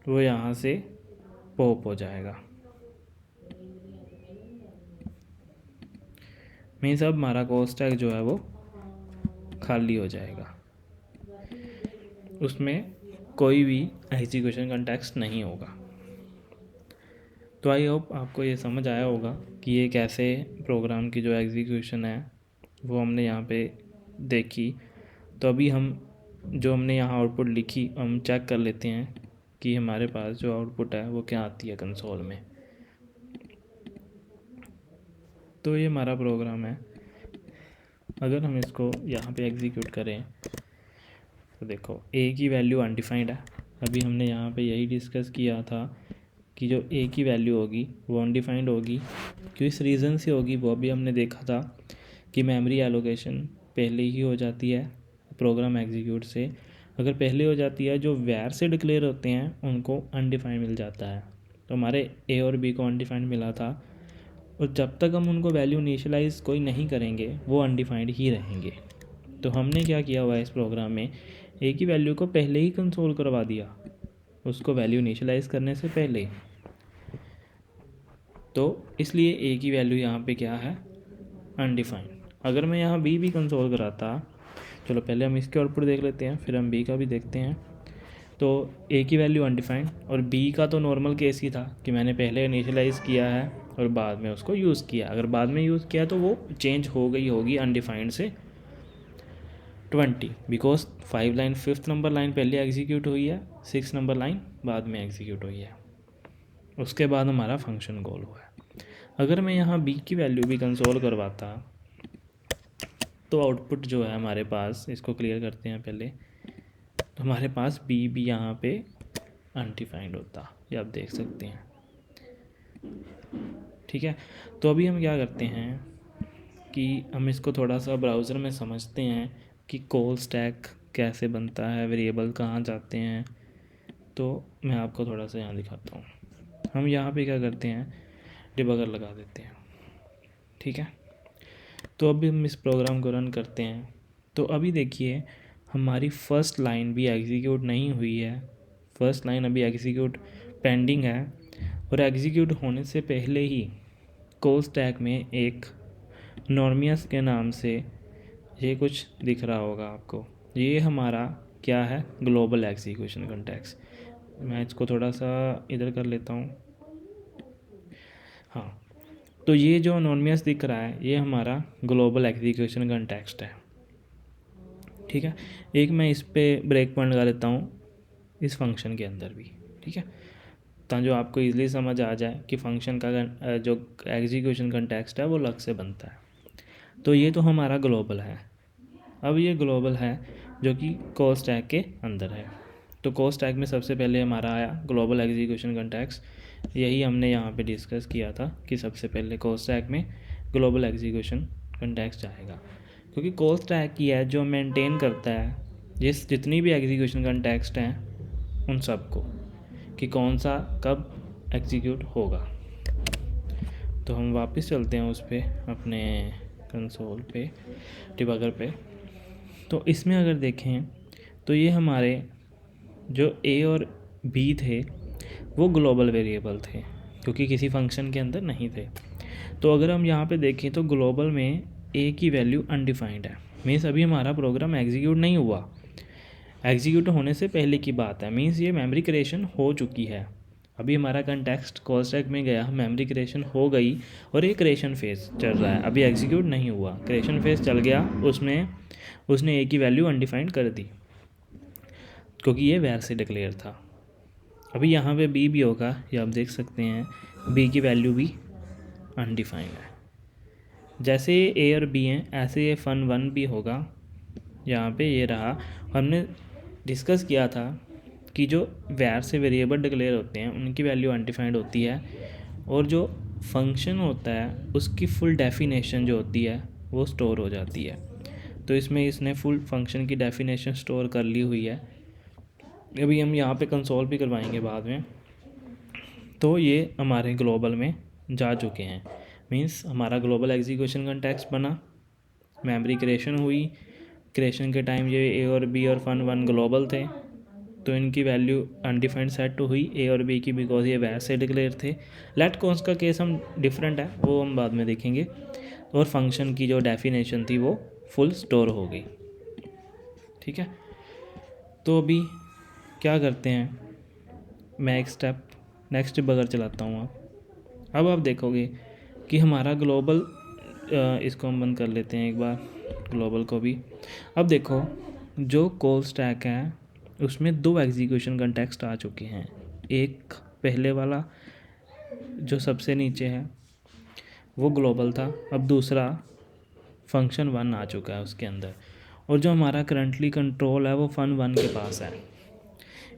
वो यहाँ से पॉप हो जाएगा। मीन्स अब हमारा कॉल स्टैक जो है वो खाली हो जाएगा, उसमें कोई भी एग्जीक्यूशन कंटेक्स्ट नहीं होगा। तो आई होप आपको ये समझ आया होगा कि ये कैसे प्रोग्राम की जो एग्जीक्यूशन है वो हमने यहाँ पे देखी। तो अभी हम जो हमने यहाँ आउटपुट लिखी हम चेक कर लेते हैं कि हमारे पास जो आउटपुट है वो क्या आती है कंसोल में। तो ये हमारा प्रोग्राम है, अगर हम इसको यहाँ पे एग्जीक्यूट करें तो देखो ए की वैल्यू अनडिफाइंड है। अभी हमने यहाँ पे यही डिस्कस किया था कि जो ए की वैल्यू होगी वो अनडिफाइंड होगी, क्यों इस रीज़न से होगी वो भी हमने देखा था कि मेमोरी एलोकेशन पहले ही हो जाती है प्रोग्राम एग्जीक्यूट से। अगर पहले हो जाती है, जो वैर से डिक्लेयर होते हैं उनको अनडिफाइंड मिल जाता है। तो हमारे ए और बी को अनडिफाइंड मिला था और जब तक हम उनको वैल्यू इनिशियलाइज कोई नहीं करेंगे वो अनडिफाइंड ही रहेंगे। तो हमने क्या किया हुआ है इस प्रोग्राम में, ए की वैल्यू को पहले ही कंसोल करवा दिया, उसको वैल्यू इनिशियलाइज करने से पहले। तो इसलिए ए की वैल्यू यहाँ पे क्या है, अनडिफाइंड। अगर मैं यहाँ बी भी कंसोल कराता, चलो पहले हम इसके आउटपुट देख लेते हैं फिर हम बी का भी देखते हैं। तो ए की वैल्यू अनडिफाइंड और बी का तो नॉर्मल केस ही था कि मैंने पहले इनिशियलाइज़ किया है और बाद में उसको यूज़ किया। अगर बाद में यूज़ किया तो वो चेंज हो गई होगी अनडिफाइंड से 20, because 5 line 5th number line पहले एग्जीक्यूट हुई है, 6 नंबर लाइन बाद में एग्जीक्यूट हुई है, उसके बाद हमारा फंक्शन कॉल हुआ है। अगर मैं यहाँ बी की वैल्यू भी कंसोल करवाता तो आउटपुट जो है हमारे पास, इसको क्लियर करते हैं पहले, तो हमारे पास बी भी यहाँ पे अनडिफाइंड होता, ये आप देख सकते हैं। ठीक है, तो अभी हम क्या करते हैं कि हम इसको थोड़ा सा ब्राउज़र में समझते हैं कि कॉल स्टैक कैसे बनता है, वेरिएबल कहाँ जाते हैं, तो मैं आपको थोड़ा सा यहाँ दिखाता हूँ। हम यहाँ पे क्या करते हैं, डिबगर लगा देते हैं, ठीक है। तो अभी हम इस प्रोग्राम को रन करते हैं। तो अभी देखिए हमारी फ़र्स्ट लाइन भी एग्जीक्यूट नहीं हुई है, फर्स्ट लाइन अभी एग्जीक्यूट पेंडिंग है, और एग्जीक्यूट होने से पहले ही कॉल स्टैक में एक नॉर्मियस के नाम से ये कुछ दिख रहा होगा आपको। ये हमारा क्या है, ग्लोबल एग्जीक्यूशन कॉन्टेक्स्ट। मैं इसको थोड़ा सा इधर कर लेता हूँ। हाँ, तो ये जो नॉर्मियस दिख रहा है ये हमारा ग्लोबल एग्जीक्यूशन कॉन्टेक्स्ट है, ठीक है। एक मैं इस पर ब्रेक पॉइंट लगा लेता हूँ इस फंक्शन के अंदर भी, ठीक है, ताकि जो आपको इजीली समझ आ जाए कि फंक्शन का जो एग्जीक्यूशन कॉन्टेक्स्ट है वो अलग से बनता है। तो ये तो हमारा ग्लोबल है। अब ये ग्लोबल है जो कि कॉल स्टैक के अंदर है। तो कॉल स्टैक में सबसे पहले हमारा आया ग्लोबल एग्जीक्यूशन कॉन्टेक्स्ट। यही हमने यहाँ पे डिस्कस किया था कि सबसे पहले कॉल स्टैक में ग्लोबल एग्जीक्यूशन कॉन्टेक्स्ट आएगा, क्योंकि कॉल स्टैक ही है जो मेंटेन करता है ये जितनी भी एग्जीक्यूशन कॉन्टेक्स्ट हैं उन सबको, कि कौन सा कब एग्जीक्यूट होगा। तो हम वापस चलते हैं उस पर, अपने कंसोल पे, डिबगर पे। तो इसमें अगर देखें तो ये हमारे जो ए और बी थे वो ग्लोबल वेरिएबल थे, क्योंकि किसी फंक्शन के अंदर नहीं थे। तो अगर हम यहाँ पे देखें तो ग्लोबल में ए की वैल्यू अनडिफाइंड है, मीन्स अभी हमारा प्रोग्राम एग्जीक्यूट नहीं हुआ, एग्जीक्यूट होने से पहले की बात है, मीन्स ये मेमोरी क्रिएशन हो चुकी है। अभी हमारा कंटेक्स्ट कॉल स्टैक में गया, मेमोरी क्रिएशन हो गई और ये क्रिएशन फेज चल रहा है, अभी एग्जीक्यूट नहीं हुआ, क्रिएशन फेज चल गया, उसमें उसने ए की वैल्यू अनडिफाइंड कर दी क्योंकि ये वैर से डिक्लेयर था। अभी यहाँ पे बी भी होगा, ये आप देख सकते हैं, बी की वैल्यू भी अनडिफाइंड है। जैसे ए और बी हैं ऐसे ये फन वन भी होगा, यहाँ पे ये रहा। हमने डिस्कस किया था कि जो वैर से वेरिएबल डिक्लेयर होते हैं उनकी वैल्यू अनडिफाइंड होती है, और जो फंक्शन होता है उसकी फुल डेफिनेशन जो होती है वो स्टोर हो जाती है। तो इसमें इसने फुल फंक्शन की डेफिनेशन स्टोर कर ली हुई है। अभी हम यहाँ पे कंसोल भी करवाएंगे बाद में। तो ये हमारे ग्लोबल में जा चुके हैं, मीन्स हमारा ग्लोबल एग्जीक्यूशन कॉन्टेक्स्ट बना, मेमोरी क्रिएशन हुई, क्रिएशन के टाइम ये ए और बी और फन वन ग्लोबल थे, तो इनकी वैल्यू अनडिफाइंड सेट हुई ए और बी की, बिकॉज ये वैर से डिक्लेयर थे। लेट कॉन्स का केस हम डिफरेंट है, वो हम बाद में देखेंगे। और फंक्शन की जो डेफिनेशन थी वो फुल स्टोर हो गई, ठीक है। तो अभी क्या करते हैं, मैं एक स्टेप नेक्स्ट बगर चलाता हूँ। अब आप देखोगे कि हमारा ग्लोबल, इसको हम बंद कर लेते हैं एक बार, ग्लोबल को भी। अब देखो जो कॉल स्टैक है उसमें दो एग्जीक्यूशन कॉन्टेक्स्ट आ चुके हैं, एक पहले वाला जो सबसे नीचे है वो ग्लोबल था, अब दूसरा फंक्शन वन आ चुका है उसके अंदर, और जो हमारा करंटली कंट्रोल है वो फन वन के पास है।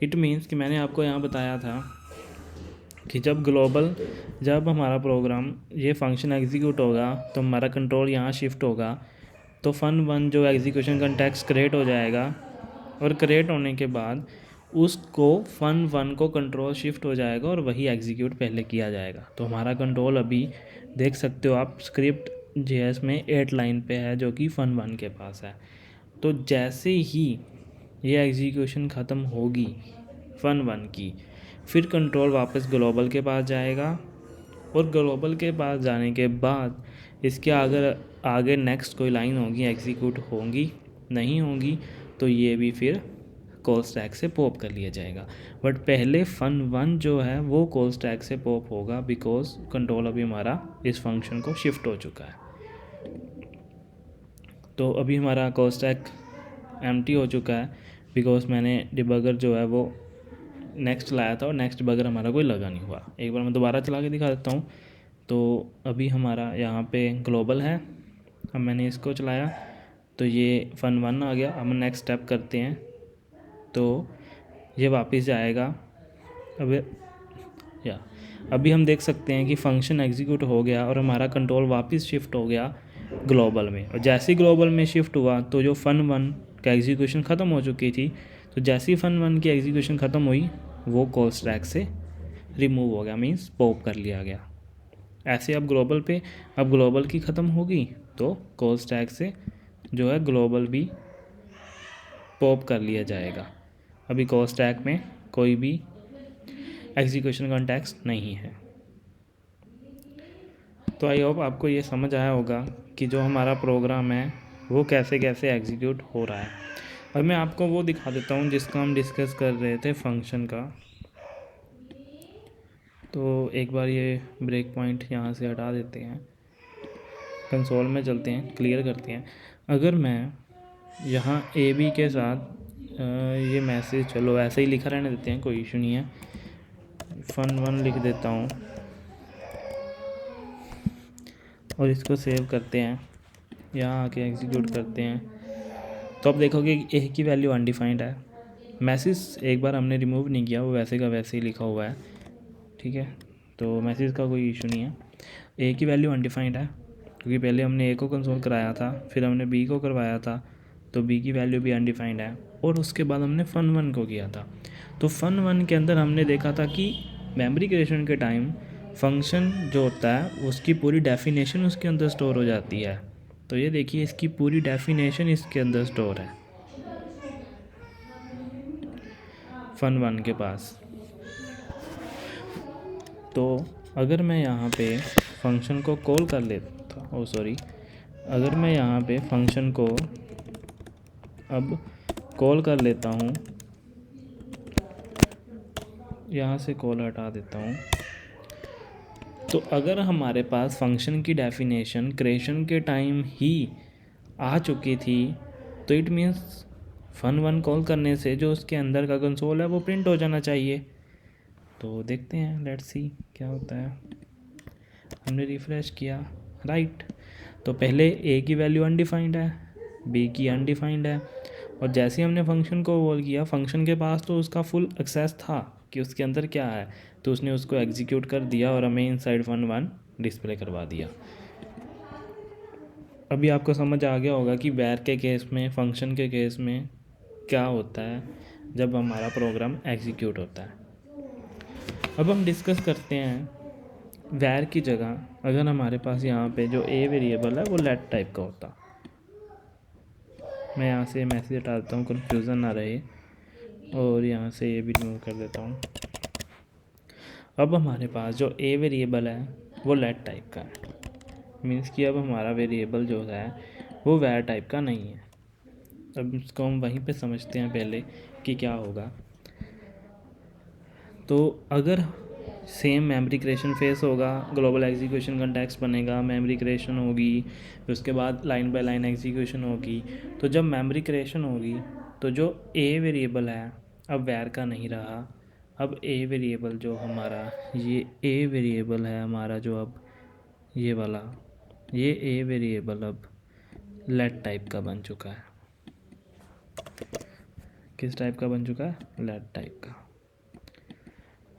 इट मीन्स कि मैंने आपको यहाँ बताया था कि जब हमारा प्रोग्राम ये फंक्शन एग्जीक्यूट होगा तो हमारा कंट्रोल यहाँ शिफ्ट होगा, तो फन वन जो एग्जीक्यूशन कॉन्टेक्स्ट क्रिएट हो जाएगा, और क्रिएट होने के बाद उसको फन वन को कंट्रोल शिफ्ट हो जाएगा और वही एग्जीक्यूट पहले किया जाएगा। तो हमारा कंट्रोल अभी देख सकते हो आप स्क्रिप्ट जेएस में 8 लाइन पे है जो कि फन वन के पास है। तो जैसे ही ये एग्जीक्यूशन ख़त्म होगी फन वन की, फिर कंट्रोल वापस ग्लोबल के पास जाएगा, और ग्लोबल के पास जाने के बाद इसके आगे नेक्स्ट कोई लाइन होगी एग्जीक्यूट होंगी, नहीं होंगी तो ये भी फिर कॉल स्टैक से पॉप कर लिया जाएगा। बट पहले फन वन जो है वो कॉल स्टैक से पॉप होगा, बिकॉज कंट्रोल अभी हमारा इस फंक्शन को शिफ्ट हो चुका है। तो अभी हमारा कॉल स्टैक एम्प्टी हो चुका है, बिकॉज मैंने डिबगर जो है वो नेक्स्ट लाया था और नेक्स्ट बगर हमारा कोई लगा नहीं हुआ। एक बार मैं दोबारा चला के दिखा देता हूँ। तो अभी हमारा यहाँ पे ग्लोबल है, अब मैंने इसको चलाया तो ये फन वन आ गया। अब नेक्स्ट स्टेप करते हैं तो ये वापस जाएगा। अभी हम देख सकते हैं कि फंक्शन एग्जीक्यूट हो गया और हमारा कंट्रोल वापस शिफ्ट हो गया ग्लोबल में, और जैसे ही ग्लोबल में शिफ्ट हुआ तो जो fun1 का एग्जीक्यूशन ख़त्म हो चुकी थी, तो जैसे ही fun1 की एग्जीक्यूशन ख़त्म हुई वो कॉल स्टैक से रिमूव हो गया, मीन्स पॉप कर लिया गया। ऐसे अब ग्लोबल पे, अब ग्लोबल की ख़त्म होगी तो कॉल स्टैक से जो है ग्लोबल भी पॉप कर लिया जाएगा। अभी कॉल स्टैक में कोई भी एग्जीक्यूशन कॉन्टेक्स्ट नहीं है। तो आई होप आपको ये समझ आया होगा कि जो हमारा प्रोग्राम है वो कैसे कैसे एग्जीक्यूट हो रहा है। और मैं आपको वो दिखा देता हूँ जिसका हम डिस्कस कर रहे थे, फंक्शन का। तो एक बार ये ब्रेक पॉइंट यहाँ से हटा देते हैं, कंसोल में चलते हैं, क्लियर करते हैं। अगर मैं यहाँ ए बी के साथ ये मैसेज, चलो ऐसे ही लिखा रहने देते हैं, कोई इशू नहीं है, fun1 लिख देता हूँ और इसको सेव करते हैं, यहाँ आके एग्जीक्यूट करते हैं। तो अब देखोगे ए की वैल्यू अनडिफाइंड है, मैसेज एक बार हमने रिमूव नहीं किया, वो वैसे का वैसे ही लिखा हुआ है, ठीक है। तो मैसेज का कोई इशू नहीं है। ए की वैल्यू अनडिफाइंड है क्योंकि पहले हमने ए को कंसोल कराया था, फिर हमने बी को करवाया था, तो बी की वैल्यू भी अनडिफाइंड है, और उसके बाद हमने fun1 को किया था। तो fun1 के अंदर हमने देखा था कि मेमोरी क्रिएशन के टाइम फंक्शन जो होता है उसकी पूरी डेफिनेशन उसके अंदर स्टोर हो जाती है। तो ये देखिए, इसकी पूरी डेफिनेशन इसके अंदर स्टोर है fun1 के पास। तो अगर मैं यहाँ पे फंक्शन को कॉल कर लेता, अगर मैं यहाँ पे फंक्शन को अब कॉल कर लेता हूँ, यहाँ से कॉल हटा देता हूँ, तो अगर हमारे पास फंक्शन की डेफिनेशन क्रिएशन के टाइम ही आ चुकी थी, तो इट मीन्स fun1 कॉल करने से जो उसके अंदर का कंसोल है वो प्रिंट हो जाना चाहिए। तो देखते हैं, लेट्स सी क्या होता है। हमने रिफ़्रेश किया, राइट। तो पहले ए की वैल्यू अनडिफाइंड है, बी की अनडिफाइंड है, और जैसे ही हमने फंक्शन को कॉल किया, फंक्शन के पास तो उसका फुल एक्सेस था कि उसके अंदर क्या है, तो उसने उसको एग्जीक्यूट कर दिया और हमें इनसाइड fun1 डिस्प्ले करवा दिया। अभी आपको समझ आ गया होगा कि वैर के केस में, फंक्शन के केस में क्या होता है जब हमारा प्रोग्राम एग्जीक्यूट होता है। अब हम डिस्कस करते हैं वैर की जगह अगर हमारे पास यहाँ पे जो ए वेरिएबल है वो लेट टाइप का होता। मैं यहाँ से मैसेज हटा देता हूँ, कन्फ्यूज़न ना रहे, और यहाँ से ये भी रिमूव कर देता हूँ। अब हमारे पास जो ए वेरिएबल है वो लेट टाइप का है, मीन्स कि अब हमारा वेरिएबल जो है वो वैर टाइप का नहीं है। अब इसको हम वहीं पे समझते हैं पहले कि क्या होगा। तो अगर सेम मेमोरी क्रिएशन फेस होगा, ग्लोबल एग्जीक्यूशन कॉन्टेक्स्ट बनेगा, मेमोरी क्रिएशन होगी, फिर उसके बाद लाइन बाय लाइन एग्जीक्यूशन होगी। तो जब मेमोरी क्रिएशन होगी तो जो ए वेरिएबल है अब वैर का नहीं रहा, अब ए वेरिएबल जो हमारा, ये ए वेरिएबल है हमारा जो अब ये वाला, ये ए वेरिएबल अब लेट टाइप का बन चुका है। किस टाइप का बन चुका है? लेट टाइप का।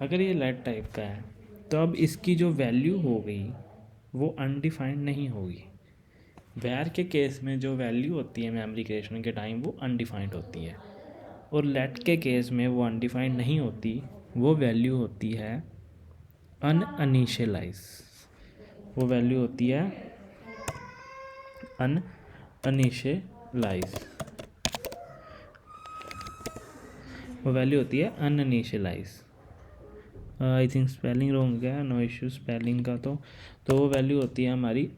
अगर ये लेट टाइप का है तो अब इसकी जो वैल्यू हो गई वो अनडिफाइंड नहीं होगी। वैर के केस में जो वैल्यू होती है मेमोरी क्रिएशन के टाइम वो अनडिफाइंड होती है, और लेट के केस में वो अनडिफाइंड नहीं होती, वो वैल्यू होती है अनइनिशियलाइज। वो वैल्यू होती है अनइनिशियलाइज, वो वैल्यू होती है अनइनिशियलाइज। आई थिंक स्पेलिंग रॉन्ग है, नो इश्यू स्पेलिंग का। तो वो वैल्यू होती है हमारी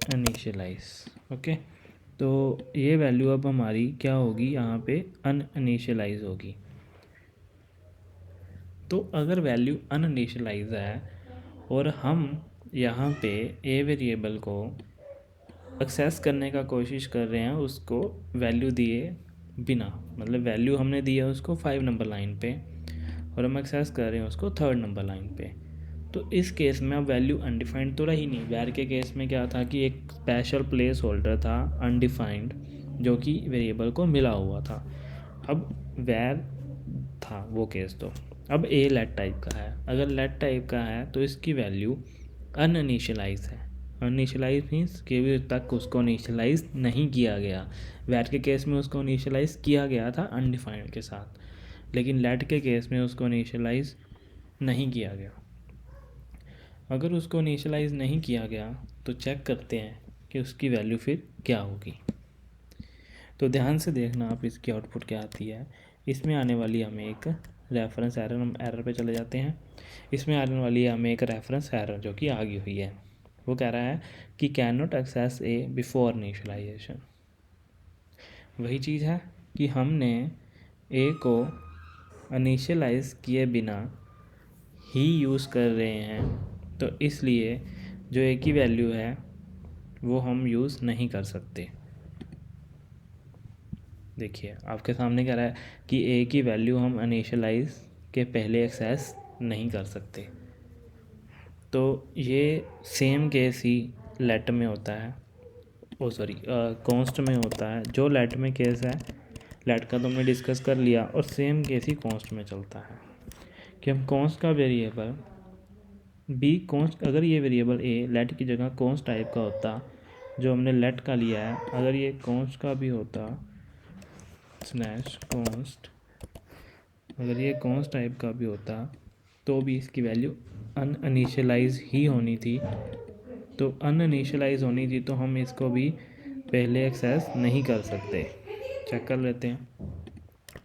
अनइनिशियलाइज। ओके, तो ये वैल्यू अब हमारी क्या होगी, यहाँ पे अनइनिशियलाइज होगी। तो अगर वैल्यू अनइनिशियलाइज है और हम यहाँ पे ए वेरिएबल को एक्सेस करने का कोशिश कर रहे हैं उसको वैल्यू दिए बिना, मतलब वैल्यू हमने दिया उसको 5 नंबर लाइन पे और हम एक्सेस कर रहे हैं उसको 3rd नंबर लाइन पे, तो इस केस में अब वैल्यू अनडिफाइंड तो रही नहीं। वैर के केस में क्या था कि एक स्पेशल प्लेस होल्डर था अनडिफाइंड जो कि वेरिएबल को मिला हुआ था। अब वैर था वो केस। तो अब ए लेट टाइप का है, अगर लेट टाइप का है तो इसकी वैल्यू अनइनिशियलाइज है। अनइनिशियलाइज मीन्स कि अभी तक उसको इनिशियलाइज नहीं किया गया। वैट के केस में उसको इनिशियलाइज किया गया था अनडिफाइंड के साथ, लेकिन लेट के केस में उसको इनिशियलाइज नहीं किया गया। अगर उसको इनिशियलाइज नहीं किया गया तो चेक करते हैं कि उसकी वैल्यू फिर क्या होगी। तो ध्यान से देखना आप, इसकी आउटपुट क्या आती है। इसमें आने वाली हमें एक रेफरेंस एरर, हम एरर पे चले जाते हैं। इसमें आने वाली है हमें एक रेफरेंस एरर जो कि आ गई हुई है। वो कह रहा है कि can not access a before initialization. वही चीज़ है कि हमने ए को इनिशियलाइज किए बिना ही यूज़ कर रहे हैं, तो इसलिए जो ए की वैल्यू है वो हम यूज़ नहीं कर सकते। देखिए आपके सामने कह रहा है कि ए की वैल्यू हम इनिशियलाइज के पहले एक्सेस नहीं कर सकते। तो ये सेम केस ही लेट में होता है, कॉन्स्ट में होता है। जो लेट में केस है, लेट का तो हमने डिस्कस कर लिया, और सेम केस ही कॉन्स्ट में चलता है कि हम कॉन्स्ट का वेरिएबल बी कॉन्स्ट, अगर ये वेरिएबल ए लेट की जगह कॉन्स्ट टाइप का होता जो हमने लेट का लिया है, अगर ये कॉन्स्ट का भी होता स्लैश कॉन्स्ट, अगर ये कॉन्स्ट टाइप का भी होता तो भी इसकी वैल्यू अनइनिशियलाइज ही होनी थी। तो अनइनिशियलाइज होनी थी तो हम इसको भी पहले एक्सेस नहीं कर सकते। चेक कर लेते हैं।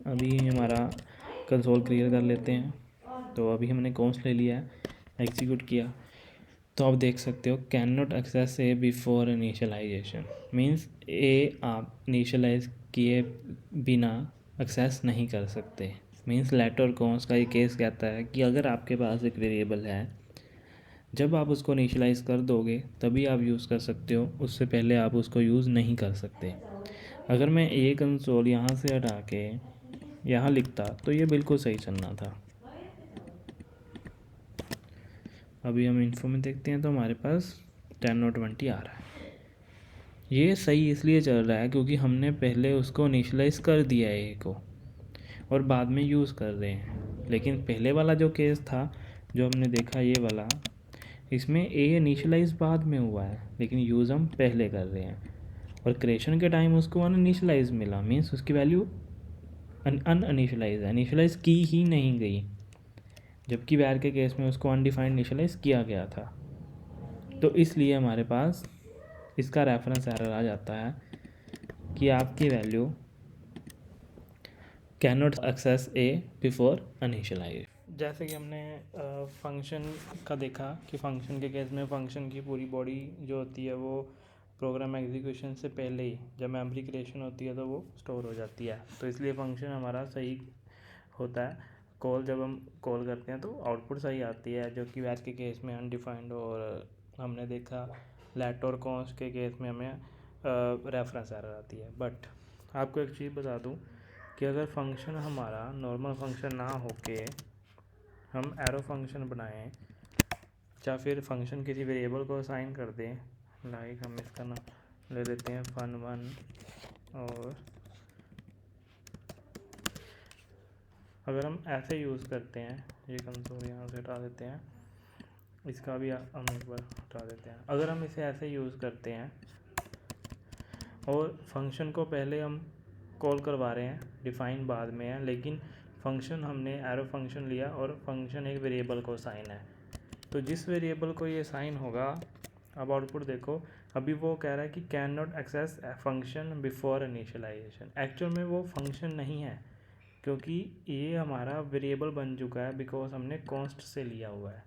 अभी हमारा कंसोल क्लियर कर लेते हैं। तो अभी हमने कॉन्स्ट ले लिया है, एग्जीक्यूट किया, तो आप देख सकते हो can not access a before initialisation means a आप इनिशियलाइज किए बिना एक्सेस नहीं कर सकते। मीन्स लेट और कॉन्स्ट का ये केस कहता है कि अगर आपके पास एक वेरिएबल है, जब आप उसको इनिशियलाइज कर दोगे तभी आप यूज़ कर सकते हो, उससे पहले आप उसको यूज़ नहीं कर सकते। अगर मैं ए कंसोल यहाँ से हटा के यहाँ लिखता तो ये बिल्कुल सही चलना था। अभी हम इन्फो में देखते हैं तो हमारे पास 10 और 20 आ रहा है। ये सही इसलिए चल रहा है क्योंकि हमने पहले उसको इनिशियलाइज कर दिया है ए को, और बाद में यूज़ कर रहे हैं। लेकिन पहले वाला जो केस था जो हमने देखा ये वाला, इसमें ए इनिशियलाइज बाद में हुआ है लेकिन यूज़ हम पहले कर रहे हैं, और क्रिएशन के टाइम उसको अनइनिशियलाइज मिला, मीन्स उसकी वैल्यू अनइनिशियलाइज है, इनिशियलाइज की ही नहीं गई, जबकि वैर के केस में उसको अनडिफाइंड इनिशियलाइज किया गया था। तो इसलिए हमारे पास इसका रेफरेंस एरर आ जाता है कि आपकी value can not access a before initialize. जैसे कि हमने फंक्शन का देखा कि फंक्शन के केस में फंक्शन की पूरी बॉडी जो होती है वो प्रोग्राम एग्जीक्यूशन से पहले ही जब मेमोरी क्रिएशन होती है तो वो स्टोर हो जाती है। तो इसलिए फंक्शन हमारा सही होता है। कॉल जब हम कॉल करते हैं तो आउटपुट सही आती है, जो कि वैर के केस में अनडिफाइंड, और हमने देखा लेट और कॉन्स्ट के केस में हमें रेफरेंस एरर आती है। बट आपको एक चीज़ बता दूं कि अगर फंक्शन हमारा नॉर्मल फंक्शन ना होके हम एरो फंक्शन बनाएं, या फिर फंक्शन किसी वेरिएबल को असाइन कर दें, लाइक हम इसका नाम ले लेते हैं fun1, और अगर हम ऐसे यूज़ करते हैं, ये कंसोल यहाँ से हटा देते हैं, इसका भी हम एक बार हटा देते हैं। अगर हम इसे ऐसे यूज़ करते हैं और फंक्शन को पहले हम कॉल करवा रहे हैं, डिफाइन बाद में है, लेकिन फंक्शन हमने एरो फंक्शन लिया और फंक्शन एक वेरिएबल को साइन है, तो जिस वेरिएबल को ये साइन होगा, अब आउटपुट देखो, अभी वो कह रहा है कि can not access function before initialization. Actual में वो फंक्शन नहीं है क्योंकि ये हमारा वेरिएबल बन चुका है, बिकॉज हमने कॉन्स्ट से लिया हुआ है।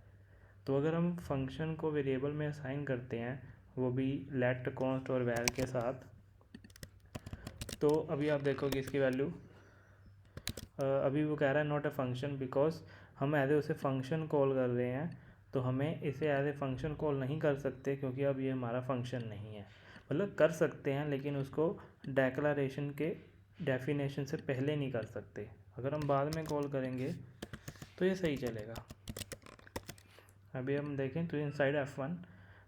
तो अगर हम फंक्शन को वेरिएबल में असाइन करते हैं, वो भी लेट कॉन्स्ट और वैर के साथ, तो अभी आप देखोगे इसकी वैल्यू, अभी वो कह रहा है नॉट अ फंक्शन, बिकॉज हम एज ए उसे फंक्शन कॉल कर रहे हैं, तो हमें इसे एज ए फंक्शन कॉल नहीं कर सकते क्योंकि अब ये हमारा फंक्शन नहीं है। मतलब कर सकते हैं लेकिन उसको डेक्लारेशन के डेफिनेशन से पहले नहीं कर सकते। अगर हम बाद में कॉल करेंगे तो ये सही चलेगा। अभी हम देखें तो इनसाइड F1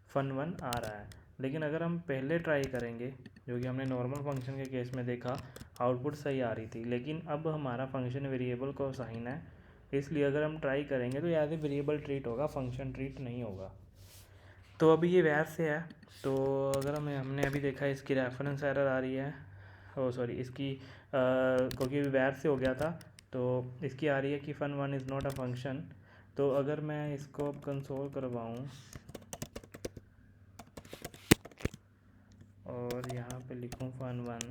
fun1 आ रहा है, लेकिन अगर हम पहले ट्राई करेंगे, जो कि हमने नॉर्मल फंक्शन के केस में देखा, आउटपुट सही आ रही थी, लेकिन अब हमारा फंक्शन वेरिएबल को साइन है, इसलिए अगर हम ट्राई करेंगे तो एज ए वेरिएबल ट्रीट होगा, फंक्शन ट्रीट नहीं होगा। तो अभी ये वैर से है, तो अगर हमने अभी देखा इसकी रेफरेंस एरर आ रही है, ओ सॉरी इसकी क्योंकि वैर से हो गया था, तो इसकी आ रही है कि fun1 is not a function. तो अगर मैं इसको अब कंसोल करवाऊँ और यहाँ पे लिखूँ fun1,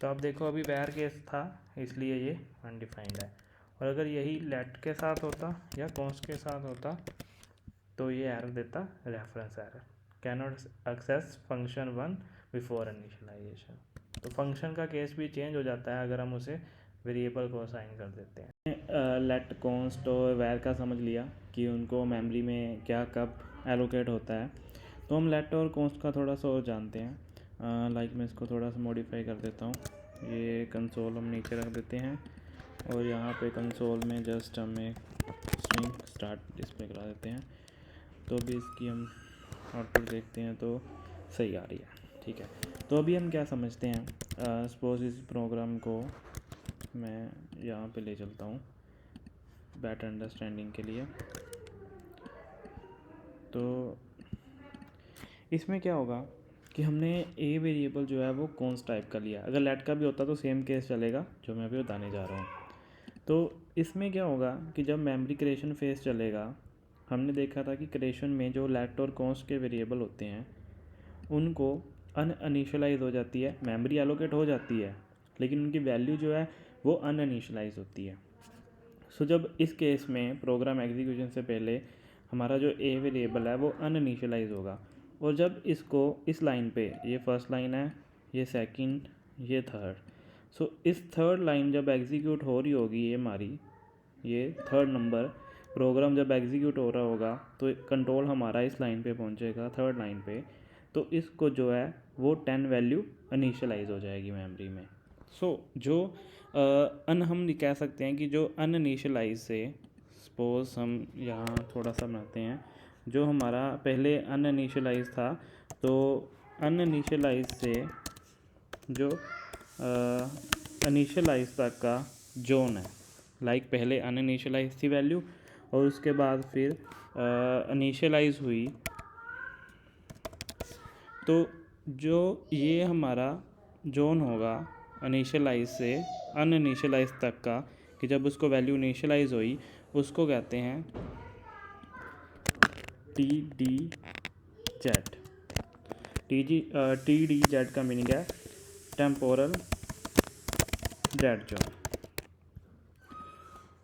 तो आप देखो अभी वैर केस था इसलिए ये अनडिफाइंड है। और अगर यही लेट के साथ होता या कॉन्स्ट के साथ होता तो ये एरर देता reference error, cannot access function 1 before initialization. तो फंक्शन का केस भी चेंज हो जाता है अगर हम उसे वेरिएबल को असाइन कर देते हैं। लेट कॉन्स्ट और वैर का समझ लिया कि उनको मेमोरी में क्या कब एलोकेट होता है। तो हम लेट और कॉन्स्ट का थोड़ा सा और जानते हैं। लाइक मैं इसको थोड़ा सा मॉडिफाई कर देता हूँ। ये कंसोल हम नीचे रख देते हैं और यहाँ पे कंसोल में जस्ट हम एक स्ट्रिंग स्टार्ट डिस्प्ले करा देते हैं। तो अभी इसकी हम आउटपुट देखते हैं तो सही आ रही है, ठीक है। तो अभी हम क्या समझते हैं, सपोज इस प्रोग्राम को मैं यहाँ पे ले चलता हूँ बेटर अंडरस्टैंडिंग के लिए। तो इसमें क्या होगा कि हमने ए वेरिएबल जो है वो कॉन्स्ट टाइप का लिया। अगर लेट का भी होता तो सेम केस चलेगा जो मैं अभी बताने जा रहा हूँ। तो इसमें क्या होगा कि जब मेमोरी क्रिएशन फेज चलेगा, हमने देखा था कि क्रिएशन में जो लेट और कॉन्स्ट के वेरिएबल होते हैं उनको अनइनिशियलाइज हो जाती है, मेमोरी एलोकेट हो जाती है, लेकिन उनकी वैल्यू जो है वो अनइनिशियलाइज होती है। सो जब इस केस में प्रोग्राम एग्जीक्यूशन से पहले हमारा जो ए वेरिएबल है वो अनइनिशियलाइज होगा। और जब इसको इस लाइन पे, ये फर्स्ट लाइन है, ये सेकंड, ये थर्ड, सो इस थर्ड लाइन जब एग्जीक्यूट हो रही होगी, ये हमारी ये थर्ड नंबर प्रोग्राम जब एग्जीक्यूट हो रहा होगा तो कंट्रोल हमारा इस लाइन पे पहुंचेगा, थर्ड लाइन पे। तो इसको जो है वो 10 वैल्यू इनिशियलाइज हो जाएगी मेमोरी में। सो जो हम कह सकते हैं कि जो अनइनिशियलाइज से, सपोज हम यहाँ थोड़ा सा बनाते हैं, जो हमारा पहले अनइनिशियलाइज था, तो अनइनिशियलाइज से जो इनिशियलाइज तक का जोन है, लाइक पहले अनइनिशियलाइज थी वैल्यू और उसके बाद फिर इनिशियलाइज हुई, तो जो ये हमारा जोन होगा इनिशियलाइज से अनइनिशियलाइज तक का, कि जब उसको वैल्यू इनिशियलाइज हुई उसको कहते हैं T D Z. T D Z का मीनिंग है टेम्पोरल डेड जोन।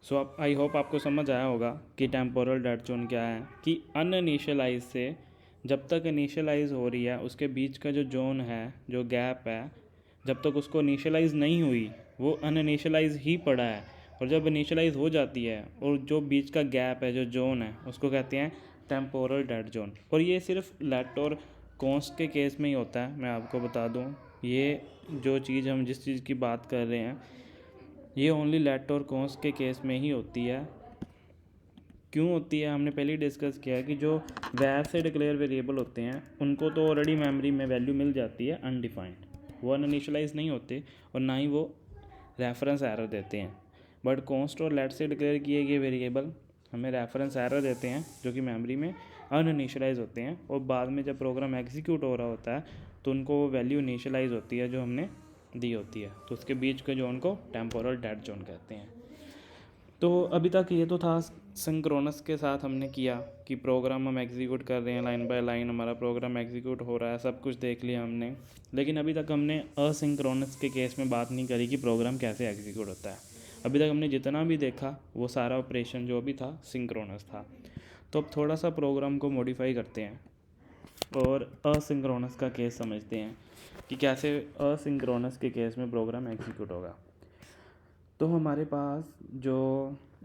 सो आप आई होप आपको समझ आया होगा कि टेम्पोरल डेड जोन क्या है। कि अनइनिशियलाइज से जब तक इनिशियलाइज हो रही है उसके बीच का जो जोन है, जो गैप है, जब तक उसको इनिशियलाइज नहीं हुई वो अनइनिशियलाइज ही पड़ा है। और जब इनिशियलाइज हो जाती है और जो बीच का गैप है, जो जोन है, उसको कहते हैं टेम्पोरल डेड जोन। और ये सिर्फ लेट और कॉन्स्ट के केस में ही होता है। मैं आपको बता दूं, ये जो चीज़ हम जिस चीज़ की बात कर रहे हैं ये ओनली लेट और कॉन्स्ट के केस में ही होती है। क्यों होती है, हमने पहले ही डिस्कस किया कि जो वैर से डिक्लेयर वेरिएबल होते हैं उनको तो ऑलरेडी मेमोरी में वैल्यू मिल जाती है अनडिफाइंड, वो अनइनिशियलाइज नहीं होते और ना ही वो रेफरेंस एरर देते हैं। बट कॉन्स्ट और लेट से डिक्लेयर किए गए वेरिएबल हमें रेफरेंस एरर देते हैं जो कि मेमोरी में अनइनिशियलाइज होते हैं, और बाद में जब प्रोग्राम एग्जीक्यूट हो रहा होता है तो उनको वो वैल्यू इनिशियलाइज होती है जो हमने दी होती है। तो उसके बीच के जोन को टेम्पोरल डेड जोन कहते हैं। तो अभी तक ये तो था सिंक्रोनस के साथ हमने किया कि प्रोग्राम हम एग्जीक्यूट कर रहे हैं, लाइन बाय लाइन हमारा प्रोग्राम एग्जीक्यूट हो रहा है, सब कुछ देख लिया हमने। लेकिन अभी तक हमने असिंक्रोनस के केस में बात नहीं करी कि प्रोग्राम कैसे एग्जीक्यूट होता है। अभी तक हमने जितना भी देखा वो सारा ऑपरेशन जो भी था सिंक्रोनस था। तो अब थोड़ा सा प्रोग्राम को मॉडिफाई करते हैं और असिंक्रोनस का केस समझते हैं कि कैसे असिंक्रोनस के केस में प्रोग्राम एग्जीक्यूट होगा। तो हमारे पास जो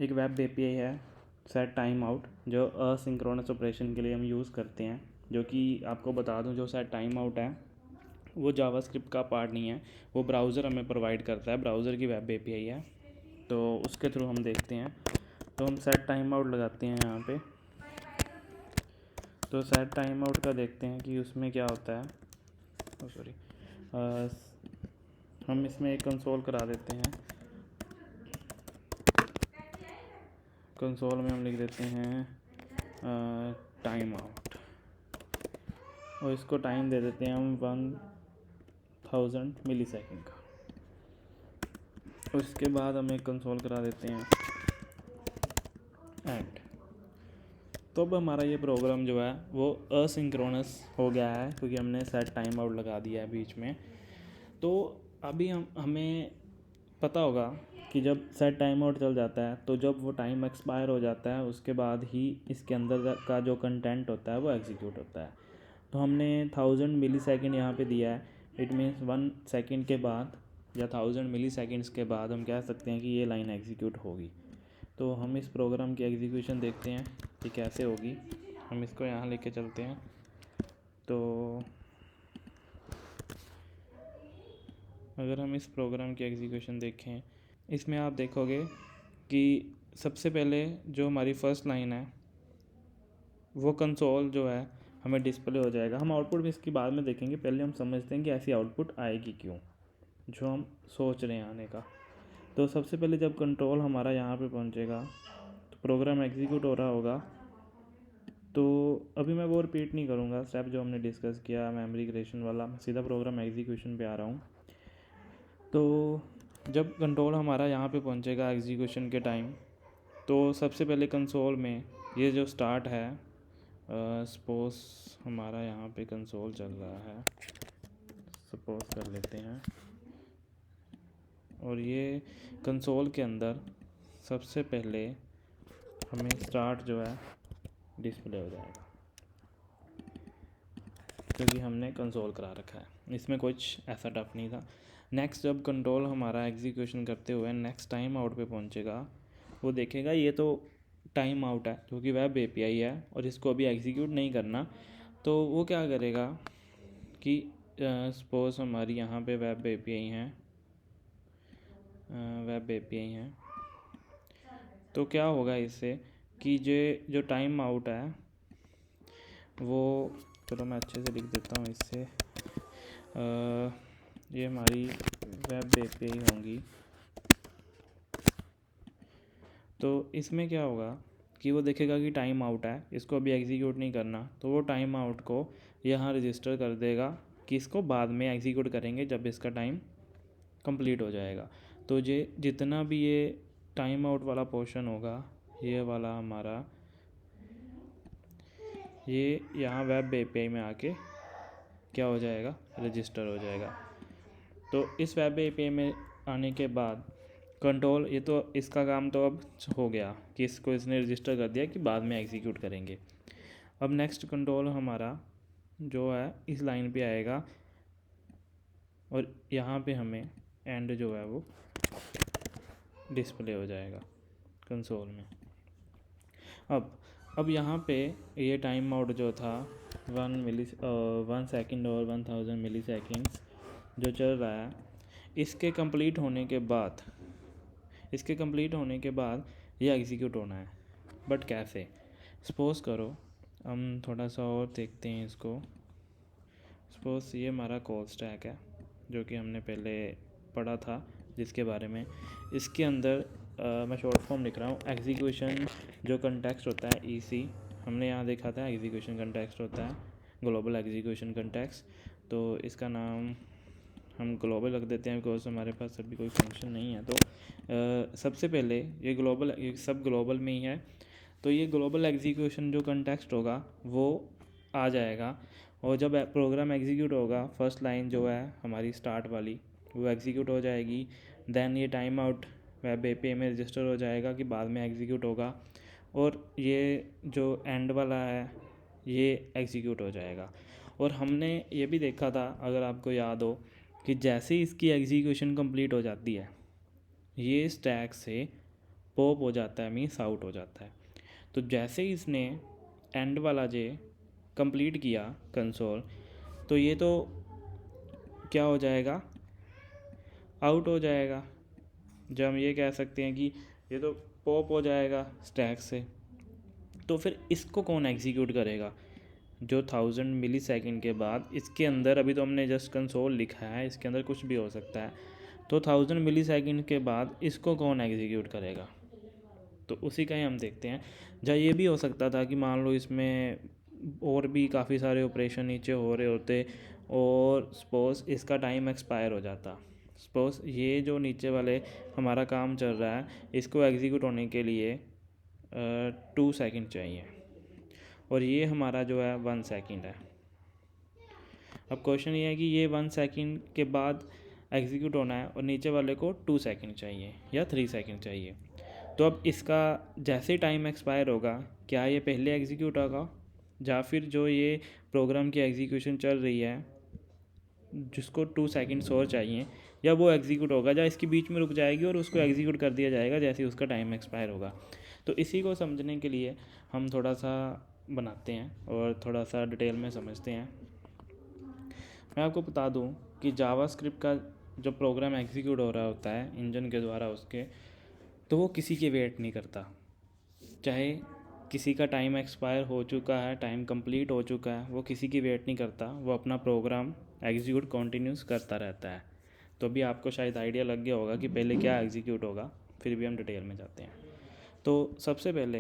एक वेब एपीआई है सेट टाइम आउट, जो असिंक्रोनस ऑपरेशन के लिए हम यूज़ करते हैं, जो कि आपको बता दूं जो सेट टाइम आउट है वो जावास्क्रिप्ट का पार्ट नहीं है, वो ब्राउज़र हमें प्रोवाइड करता है, ब्राउज़र की वेब एपीआई है। तो उसके थ्रू हम देखते हैं। तो हम सेट टाइम आउट लगाते हैं यहाँ पे। तो सेट टाइम आउट का देखते हैं कि उसमें क्या होता है। सॉरी, हम इसमें एक कंसोल करा देते हैं। कंसोल में हम लिख देते हैं टाइम आउट। और इसको टाइम दे देते हैं हम 1000 मिली सेकेंड का। उसके बाद हम एक कंसोल करा देते हैं एंड। तो अब हमारा ये प्रोग्राम जो है वो असिंक्रोनस हो गया है, क्योंकि हमने सेट टाइम आउट लगा दिया है बीच में। तो अभी हमें पता होगा कि जब सेट टाइम आउट चल जाता है तो जब वो टाइम एक्सपायर हो जाता है उसके बाद ही इसके अंदर का जो कंटेंट होता है वो एग्जीक्यूट होता है। तो हमने 1000 मिली सेकेंड यहाँ पर दिया है। इट मीन्स 1 सेकेंड के बाद या 1000 मिली सेकेंड्स के बाद हम कह सकते हैं कि ये लाइन एग्जीक्यूट होगी। तो हम इस प्रोग्राम की एग्जीक्यूशन देखते हैं कि कैसे होगी। हम इसको यहाँ लेके चलते हैं। तो अगर हम इस प्रोग्राम की एग्जीक्यूशन देखें, इसमें आप देखोगे कि सबसे पहले जो हमारी फर्स्ट लाइन है वो कंसोल जो है हमें डिस्प्ले हो जाएगा। हम आउटपुट भी इसकी बाद में देखेंगे, पहले हम समझते हैं कि ऐसी आउटपुट आएगी क्यों, जो हम सोच रहे हैं आने का। तो सबसे पहले जब कंट्रोल हमारा यहाँ पे पहुँचेगा तो प्रोग्राम एग्जीक्यूट हो रहा होगा। तो अभी मैं वो रिपीट नहीं करूँगा स्टेप जो हमने डिस्कस किया मेमोरी क्रिएशन वाला, सीधा प्रोग्राम एग्जीक्यूशन पे आ रहा हूँ। तो जब कंट्रोल हमारा यहाँ पे पहुँचेगा एग्जीक्यूशन के टाइम, तो सबसे पहले कंसोल में ये जो स्टार्ट है, सपोज हमारा यहाँ पे कंसोल चल रहा है, सपोज कर लेते हैं, और ये कंसोल के अंदर सबसे पहले हमें स्टार्ट जो है डिस्प्ले हो जाएगा, क्योंकि हमने कंसोल करा रखा है। इसमें कुछ ऐसा टफ नहीं था। नेक्स्ट जब कंट्रोल हमारा एग्जीक्यूशन करते हुए नेक्स्ट टाइम आउट पे पहुंचेगा, वो देखेगा ये तो टाइम आउट है क्योंकि वेब एपीआई है और इसको अभी एग्जीक्यूट नहीं करना। तो वो क्या करेगा कि सपोज हमारी यहाँ पे वेब एपीआई हैं, तो क्या होगा इससे कि जो टाइम आउट है वो, चलो मैं अच्छे से लिख देता हूँ इससे, ये हमारी वेब एपीआई होंगी। तो इसमें क्या होगा कि वो देखेगा कि टाइम आउट है, इसको अभी एग्जीक्यूट नहीं करना, तो वो टाइम आउट को यहाँ रजिस्टर कर देगा कि इसको बाद में एग्जीक्यूट करेंगे जब इसका टाइम कंप्लीट हो जाएगा। तो जितना भी ये टाइम आउट वाला पोर्शन होगा, ये वाला हमारा, ये यहाँ वेब एपीआई में आके क्या हो जाएगा, रजिस्टर हो जाएगा। तो इस वेब एपीआई में आने के बाद कंट्रोल, ये तो इसका काम तो अब हो गया कि इसको इसने रजिस्टर कर दिया कि बाद में एग्जीक्यूट करेंगे। अब नेक्स्ट कंट्रोल हमारा जो है इस लाइन पे आएगा और यहाँ पे हमें एंड जो है वो डिस्प्ले हो जाएगा कंसोल में। अब यहाँ पे ये टाइम आउट जो था 1 सेकेंड और 1000 मिली सेकेंड्स जो चल रहा है, इसके कंप्लीट होने के बाद ये एग्जीक्यूट होना है। बट कैसे, सपोज करो हम थोड़ा सा और देखते हैं इसको। सपोज ये हमारा कॉल स्टैक है जो कि हमने पहले पढ़ा था, जिसके बारे में इसके अंदर मैं शॉर्ट फॉर्म लिख रहा हूँ। एग्जीक्यूशन जो कंटेक्स्ट होता है ईसी, हमने यहाँ देखा था एग्जीक्यूशन कंटेक्स्ट होता है ग्लोबल एग्जीक्यूशन कंटेक्स्ट। तो इसका नाम हम ग्लोबल रख देते हैं बिकॉज हमारे पास अभी कोई फंक्शन नहीं है। तो सबसे पहले ये सब ग्लोबल में ही है। तो ये ग्लोबल एग्जीक्यूशन जो कंटेक्स्ट होगा वो आ जाएगा, और जब प्रोग्राम एग्जीक्यूट होगा फर्स्ट लाइन जो है हमारी स्टार्ट वाली वो एग्जीक्यूट हो जाएगी। देन ये टाइम आउट वेब एपीआई में रजिस्टर हो जाएगा कि बाद में एग्जीक्यूट होगा, और ये जो एंड वाला है ये एग्जीक्यूट हो जाएगा। और हमने ये भी देखा था, अगर आपको याद हो, कि जैसे ही इसकी एग्जीक्यूशन कंप्लीट हो जाती है ये स्टैक से पॉप हो जाता है, मीन्स आउट हो जाता है। तो जैसे ही इसने एंड वाला जे कंप्लीट किया कंसोल, तो ये तो क्या हो जाएगा, आउट हो जाएगा। जब हम ये कह सकते हैं कि ये तो पॉप हो जाएगा स्टैक से। तो फिर इसको कौन एग्जीक्यूट करेगा, जो 1000 मिली सेकेंड के बाद इसके अंदर, अभी तो हमने जस्ट कंसोल लिखा है, इसके अंदर कुछ भी हो सकता है। तो 1000 मिली सेकेंड के बाद इसको कौन एग्जीक्यूट करेगा, तो उसी का ही हम देखते हैं। जहाँ ये भी हो सकता था कि मान लो इसमें और भी काफ़ी सारे ऑपरेशन नीचे हो रहे होते और सपोज़ इसका टाइम एक्सपायर हो जाता। सपोज़ ये जो नीचे वाले हमारा काम चल रहा है इसको एग्जीक्यूट होने के लिए 2 सेकंड चाहिए और ये हमारा जो है 1 सेकंड है। अब क्वेश्चन ये है कि ये 1 सेकंड के बाद एग्जीक्यूट होना है और नीचे वाले को 2 सेकंड चाहिए या 3 सेकंड चाहिए। तो अब इसका जैसे टाइम एक्सपायर होगा क्या ये पहले एग्जीक्यूट होगा या फिर जो ये प्रोग्राम की एग्जीक्यूशन चल रही है जिसको 2 सेकंड्स और चाहिए या वो एग्जीक्यूट होगा या इसके बीच में रुक जाएगी और उसको एग्जीक्यूट कर दिया जाएगा जैसे ही उसका टाइम एक्सपायर होगा। तो इसी को समझने के लिए हम थोड़ा सा बनाते हैं और थोड़ा सा डिटेल में समझते हैं। मैं आपको बता दूं कि जावास्क्रिप्ट का जो प्रोग्राम एग्जीक्यूट हो रहा होता है इंजन के द्वारा उसके, तो वो किसी की वेट नहीं करता। चाहे किसी का टाइम एक्सपायर हो चुका है, टाइम कंप्लीट हो चुका है, वो किसी की वेट नहीं करता, वो अपना प्रोग्राम एग्जीक्यूट कंटिन्यूस करता रहता है। तो अभी आपको शायद आइडिया लग गया होगा कि पहले क्या एग्जीक्यूट होगा, फिर भी हम डिटेल में जाते हैं। तो सबसे पहले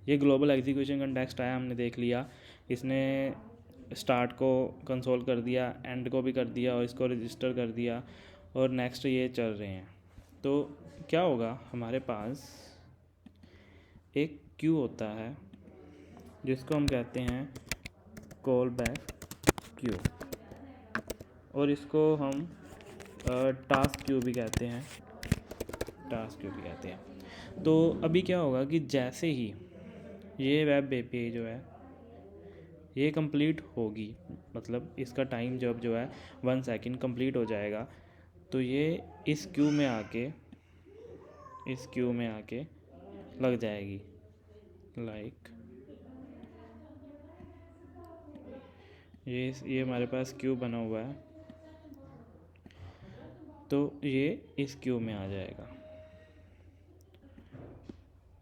ये ग्लोबल एग्जीक्यूशन कंटेक्स्ट आया, हमने देख लिया, इसने स्टार्ट को कंसोल कर दिया, एंड को भी कर दिया और इसको रजिस्टर कर दिया और नेक्स्ट ये चल रहे हैं। तो क्या होगा, हमारे पास एक क्यू होता है जिसको हम कहते हैं कॉल बैक क्यू और इसको हम टास्क क्यू भी कहते हैं, तो अभी क्या होगा कि जैसे ही ये वेब एपीआई जो है ये कंप्लीट होगी, मतलब इसका टाइम जब जो है 1 सेकंड कंप्लीट हो जाएगा, तो ये इस क्यू में आके लग जाएगी। लाइक ये हमारे पास क्यू बना हुआ है, तो ये इस क्यू में आ जाएगा।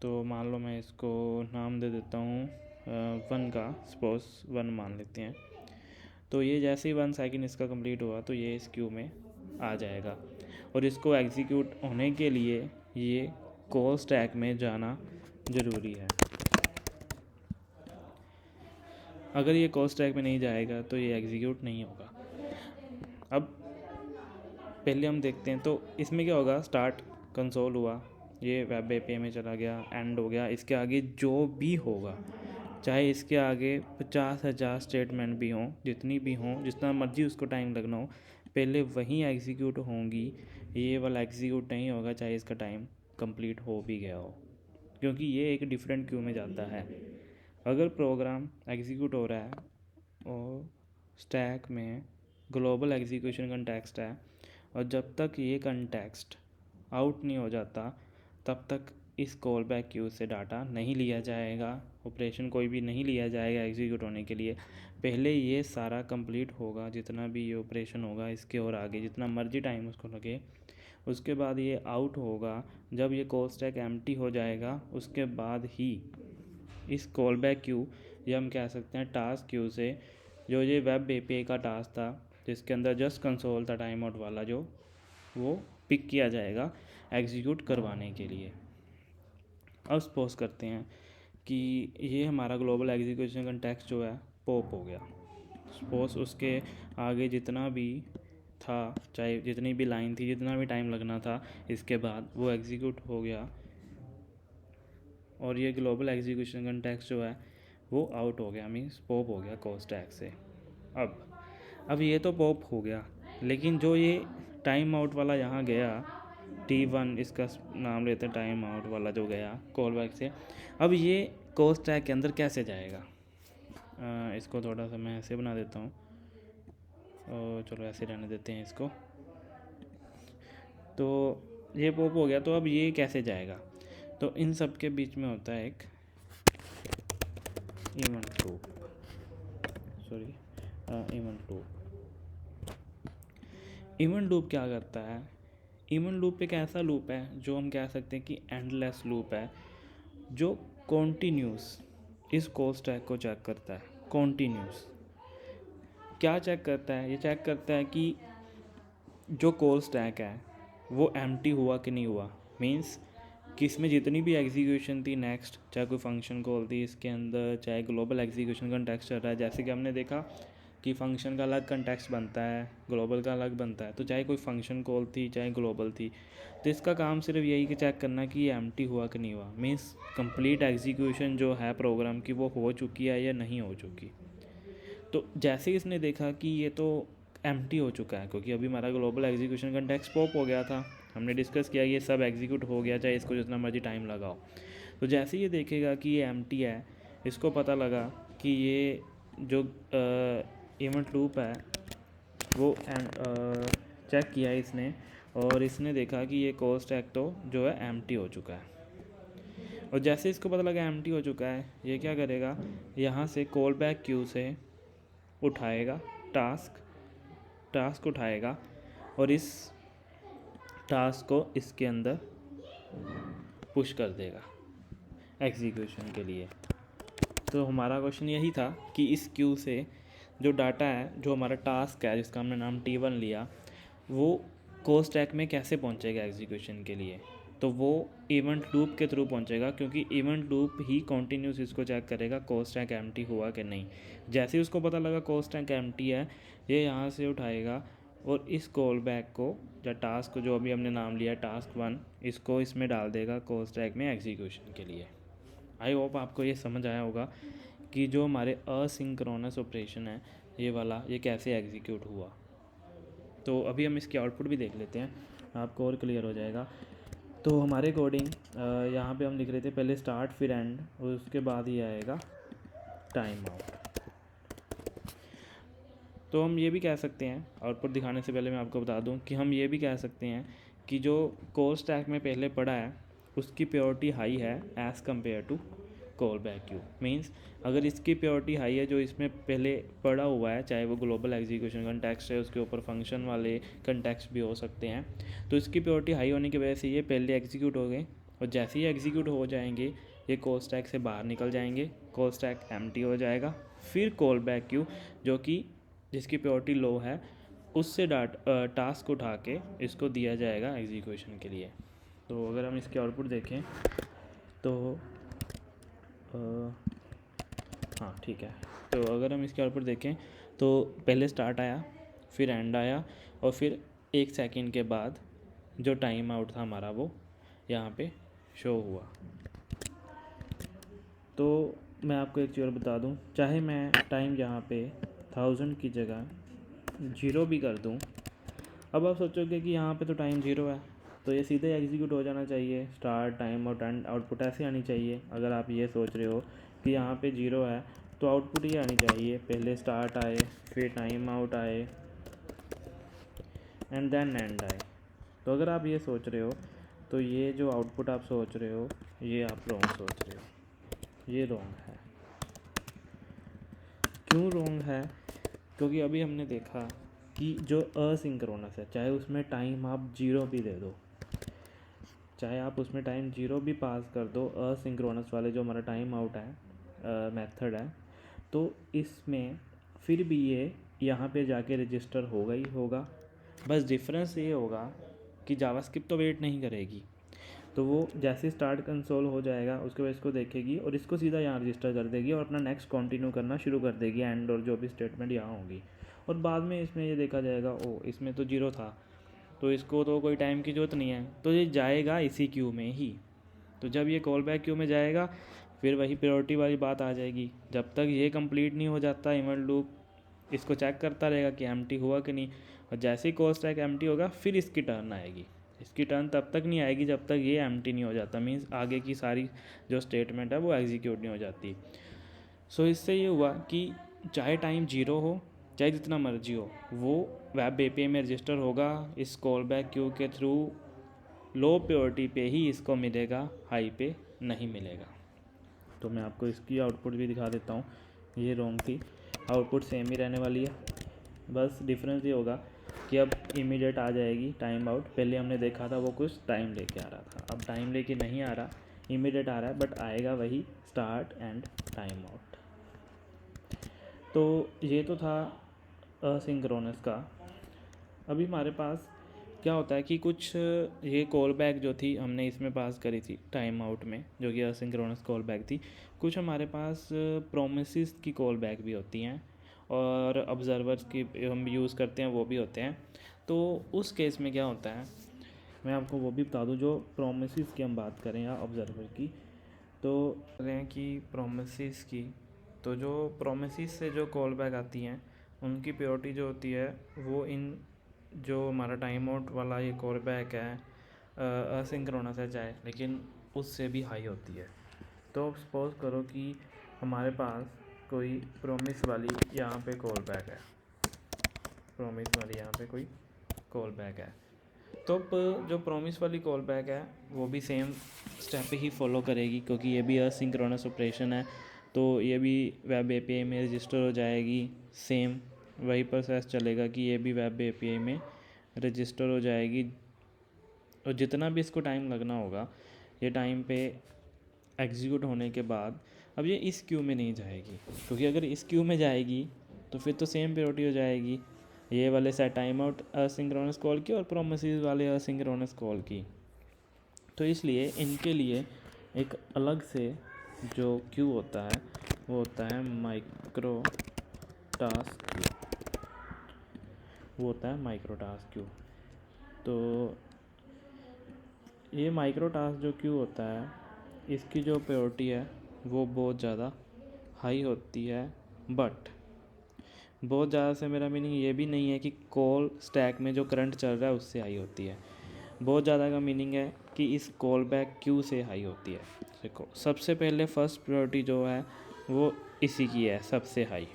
तो मान लो मैं इसको नाम दे देता हूँ 1 का, सपोज 1 मान लेते हैं। तो ये जैसे ही 1 सेकंड इसका कंप्लीट हुआ तो ये इस क्यू में आ जाएगा और इसको एग्जीक्यूट होने के लिए ये कॉल स्टैक में जाना ज़रूरी है। अगर ये कॉल स्टैक में नहीं जाएगा तो ये एग्जीक्यूट नहीं होगा। अब पहले हम देखते हैं, तो इसमें क्या होगा, स्टार्ट कंसोल हुआ, ये वेब एपीआई में चला गया, एंड हो गया, इसके आगे जो भी होगा, चाहे इसके आगे 50,000 स्टेटमेंट भी हों, जितनी भी हों, जितना मर्जी उसको टाइम लगना हो, पहले वहीं एग्जीक्यूट होंगी, ये वाला एग्जीक्यूट नहीं होगा चाहे इसका टाइम कंप्लीट हो भी गया हो, क्योंकि ये एक डिफरेंट क्यू में जाता है। अगर प्रोग्राम एग्जीक्यूट हो रहा है और स्टैक में ग्लोबल एग्जीक्यूशन कंटेक्स्ट है और जब तक ये कंटेक्स्ट आउट नहीं हो जाता तब तक इस कॉल बैक क्यू से डाटा नहीं लिया जाएगा, ऑपरेशन कोई भी नहीं लिया जाएगा एग्जीक्यूट होने के लिए। पहले ये सारा कंप्लीट होगा, जितना भी ये ऑपरेशन होगा इसके और आगे जितना मर्जी टाइम उसको लगे, उसके बाद ये आउट होगा। जब ये कॉल स्टैक एम्प्टी हो जाएगा उसके बाद ही इस कॉल बैक क्यू, या हम कह सकते हैं टास्क क्यू से, जो ये वेब एपीआई का टास्क था जिसके अंदर जस्ट कंसोल था टाइम आउट वाला, जो वो पिक किया जाएगा एग्जीक्यूट करवाने के लिए। अब सपोज करते हैं कि ये हमारा ग्लोबल एग्जीक्यूशन कंटेक्स्ट जो है पॉप हो गया। सपोज उसके आगे जितना भी था, चाहे जितनी भी लाइन थी, जितना भी टाइम लगना था, इसके बाद वो एग्जीक्यूट हो गया और ये ग्लोबल एग्जीक्यूशन कंटेक्स्ट जो है वो आउट हो गया, मीन्स पॉप हो गया कॉल स्टैक से। अब ये तो पॉप हो गया, लेकिन जो ये टाइम आउट वाला यहाँ गया, T1 इसका नाम लेते हैं, टाइम आउट वाला जो गया कॉल बैक से, अब ये कॉल स्टैक के अंदर कैसे जाएगा। इसको थोड़ा सा मैं ऐसे बना देता हूँ और चलो ऐसे रहने देते हैं इसको। तो ये पॉप हो गया, तो अब ये कैसे जाएगा, तो इन सब के बीच में होता है एक इवेंट लूप। इवेंट लूप क्या करता है, इवेंट लूप एक ऐसा लूप है जो हम कह सकते हैं कि एंडलेस लूप है, जो कॉन्टीन्यूस इस कॉल स्टैक को चेक करता है। कॉन्टीन्यूस क्या चेक करता है, ये चेक करता है कि जो कॉल स्टैक है वो एम्प्टी हुआ कि नहीं हुआ। मीन्स कि इसमें जितनी भी एग्जीक्यूशन थी नेक्स्ट, चाहे कोई फंक्शन कॉल थी इसके अंदर, चाहे ग्लोबल एग्जीक्यूशन कंटेक्स्ट चल रहा है, जैसे कि हमने देखा कि फ़ंक्शन का अलग कंटेक्स्ट बनता है, ग्लोबल का अलग बनता है, तो चाहे कोई फंक्शन कॉल थी चाहे ग्लोबल थी, तो इसका काम सिर्फ यही कि चेक करना कि ये एम्प्टी हुआ कि नहीं हुआ, मीन्स कंप्लीट एग्जीक्यूशन जो है प्रोग्राम की वो हो चुकी है या नहीं हो चुकी। तो जैसे ही इसने देखा कि ये तो एम्प्टी हो चुका है, क्योंकि अभी हमारा ग्लोबल एग्जीक्यूशन कंटेक्स्ट पॉप हो गया था, हमने डिस्कस किया ये सब एग्जीक्यूट हो गया, चाहे इसको जितना मर्जी टाइम लगाओ। तो जैसे ही ये देखेगा कि ये एम्प्टी है, इसको पता लगा कि ये जो इवेंट लूप है वो चेक किया इसने, और इसने देखा कि ये कॉल स्टैक तो जो है एम्प्टी हो चुका है। और जैसे इसको पता लगा एम्प्टी हो चुका है, ये क्या करेगा, यहाँ से कॉल बैक क्यू से उठाएगा टास्क उठाएगा और इस टास्क को इसके अंदर पुश कर देगा एग्जीक्यूशन के लिए। तो हमारा क्वेश्चन यही था कि इस क्यू से जो डाटा है, जो हमारा टास्क है जिसका हमने नाम T1 लिया, वो कोड स्टैक में कैसे पहुंचेगा एग्जीक्यूशन के लिए। तो वो इवेंट लूप के थ्रू पहुंचेगा, क्योंकि इवेंट लूप ही कॉन्टीन्यूस इसको चेक करेगा कोड स्टैक एम्प्टी हुआ कि नहीं। जैसे ही उसको पता लगा कोड स्टैक एम्प्टी है, ये यहाँ से उठाएगा और इस कॉल बैक को या टास्क को जो अभी हमने नाम लिया टास्क 1, इसको इसमें डाल देगा कोड स्टैक में एग्जीक्यूशन के लिए। आई होप आपको ये समझ आया होगा कि जो हमारे असिंक्रोनस ऑपरेशन है ये वाला, ये कैसे एग्जीक्यूट हुआ। तो अभी हम इसकी आउटपुट भी देख लेते हैं, आपको और क्लियर हो जाएगा। तो हमारे कोडिंग यहाँ पे हम लिख रहे थे पहले स्टार्ट फिर एंड, और उसके बाद ही आएगा टाइम आउट। तो हम ये भी कह सकते हैं, आउटपुट दिखाने से पहले मैं आपको बता दूं कि हम ये भी कह सकते हैं कि जो कोड स्टैक में पहले पड़ा है उसकी प्योरिटी हाई है as compared to call back queue. Means अगर इसकी प्योरिटी हाई है जो इसमें पहले पड़ा हुआ है, चाहे वो ग्लोबल एग्जीक्यूशन कंटेक्स्ट है, उसके ऊपर फंक्शन वाले कंटेक्स्ट भी हो सकते हैं, तो इसकी प्योरिटी हाई होने की वजह से ये पहले एग्जीक्यूट हो गए, और जैसे ही एग्जीक्यूट हो जाएंगे ये कॉल स्टैक से बाहर निकल जाएंगे, कॉल स्टैक एम्प्टी हो जाएगा। फिर कॉल बैक क्यू जो कि जिसकी प्योरिटी लो है उससे टास्क उठा के इसको दिया जाएगा एग्जीक्यूशन के लिए। तो अगर हम इसके आउटपुट देखें तो हाँ ठीक है, तो अगर हम इसके आउटपुट देखें तो पहले स्टार्ट आया, फिर एंड आया, और फिर 1 सेकंड के बाद जो टाइम आउट था हमारा वो यहाँ पे शो हुआ। तो मैं आपको एक चीज़ और बता दूँ, चाहे मैं टाइम यहाँ पे 1000 की जगह 0 भी कर दूँ, अब आप सोचोगे कि यहाँ पे तो टाइम 0 है तो ये सीधे एग्जीक्यूट हो जाना चाहिए, स्टार्ट टाइम और एंड आउटपुट ऐसे आनी चाहिए। अगर आप ये सोच रहे हो कि यहाँ पे 0 है तो आउटपुट ये आनी चाहिए, पहले स्टार्ट आए, फिर टाइम आउट आए, एंड देन एंड आए। तो अगर आप ये सोच रहे हो तो ये जो आउटपुट आप सोच रहे हो ये आप रॉन्ग सोच रहे हो, ये रॉन्ग है। क्यों रॉन्ग है? क्योंकि अभी हमने देखा कि जो असिंक्रोनस है, चाहे उसमें टाइम आप 0 भी दे दो, चाहे आप उसमें टाइम 0 भी पास कर दो, असिंक्रोनस वाले जो हमारा टाइम आउट है मेथड है, तो इसमें फिर भी ये यहाँ पे जाके रजिस्टर होगा ही होगा। बस डिफरेंस ये होगा कि जावास्क्रिप्ट तो वेट नहीं करेगी, तो वो जैसे स्टार्ट कंसोल हो जाएगा उसके बाद इसको देखेगी और इसको सीधा यहाँ रजिस्टर कर देगी और अपना नेक्स्ट कंटिन्यू करना शुरू कर देगी, एंड और जो भी स्टेटमेंट यहाँ होगी। और बाद में इसमें ये देखा जाएगा ओ इसमें तो 0 था तो इसको तो कोई टाइम की ज़रूरत नहीं है, तो ये जाएगा इसी क्यू में ही। तो जब ये कॉल बैक क्यू में जाएगा फिर वही प्रायोरिटी वाली बात आ जाएगी, जब तक ये कंप्लीट नहीं हो जाता इवेंट लूप इसको चेक करता रहेगा कि एम्प्टी हुआ कि नहीं, और जैसे ही कॉल स्टैक एम्प्टी होगा फिर इसकी टर्न आएगी। इसकी टर्न तब तक नहीं आएगी जब तक ये एम्प्टी नहीं हो जाता, मीन्स आगे की सारी जो स्टेटमेंट है वो एग्जीक्यूट नहीं हो जाती। सो इससे ये हुआ कि चाहे टाइम 0 हो चाहे जितना मर्जी हो, वो वेब एपीआई में रजिस्टर होगा इस कॉल बैक क्यू के थ्रू। लो प्योरिटी पे ही इसको मिलेगा, हाई पे नहीं मिलेगा। तो मैं आपको इसकी आउटपुट भी दिखा देता हूँ, ये रॉन्ग थी, आउटपुट सेम ही रहने वाली है, बस डिफरेंस ये होगा कि अब इमीडिएट आ जाएगी टाइम आउट। पहले हमने देखा था वो कुछ टाइम लेके आ रहा था, अब टाइम लेके नहीं आ रहा, इमीडिएट आ रहा है, बट आएगा वही स्टार्ट एंड टाइम आउट। तो ये तो था असिंक्रोनस का। अभी हमारे पास क्या होता है कि कुछ ये कॉल बैक जो थी हमने इसमें पास करी थी टाइम आउट में, जो कि असिंक्रोनस कॉल बैक थी। कुछ हमारे पास प्रोमिसेस की कॉल बैक भी होती हैं और ऑब्जर्वर्स की हम यूज़ करते हैं वो भी होते हैं। तो उस केस में क्या होता है मैं आपको वो भी बता दूं। जो प्रोमिसेस की हम बात करें या ऑब्जर्वर की, तो करें कि प्रोमिसेस की, तो जो प्रोमिसेस से जो कॉल बैक आती हैं उनकी प्योरिटी जो होती है वो इन जो हमारा टाइम आउट वाला ये कॉल बैक है असिंक्रोनस है चाहे, लेकिन उससे भी हाई होती है। तो सपोज़ करो कि हमारे पास कोई प्रोमिस वाली यहाँ पे कॉल बैक है, प्रोमिस वाली यहाँ पे कोई कॉल बैक है। तो जो प्रोमिस वाली कॉल बैक है वो भी सेम स्टेप ही फॉलो करेगी, क्योंकि ये भी असिंक्रोनस ऑपरेशन है। तो ये भी वेब एपीआई में रजिस्टर हो जाएगी, सेम वही प्रोसेस चलेगा कि ये भी वेब एपीआई में रजिस्टर हो जाएगी। और जितना भी इसको टाइम लगना होगा, ये टाइम पे एग्जीक्यूट होने के बाद अब ये इस क्यू में नहीं जाएगी, क्योंकि अगर इस क्यू में जाएगी तो फिर तो सेम प्रायोरिटी हो जाएगी, ये वाले set time out asynchronous call की और प्रोमिसेस वाले असिंक्रोनस कॉल की। तो इसलिए इनके लिए एक अलग से जो क्यू होता है वो होता है माइक्रो टास्क क्यू, वो होता है माइक्रो टास्क क्यू। तो ये माइक्रो टास्क जो क्यू होता है इसकी जो प्रायोरिटी है वो बहुत ज़्यादा हाई होती है। बट बहुत ज़्यादा से मेरा मीनिंग ये भी नहीं है कि कॉल स्टैक में जो करंट चल रहा है उससे हाई होती है। बहुत ज़्यादा का मीनिंग है कि इस कॉल बैक क्यू से हाई होती है। देखो, सबसे पहले फर्स्ट प्रायोरिटी जो है वो इसी की है, सबसे हाई।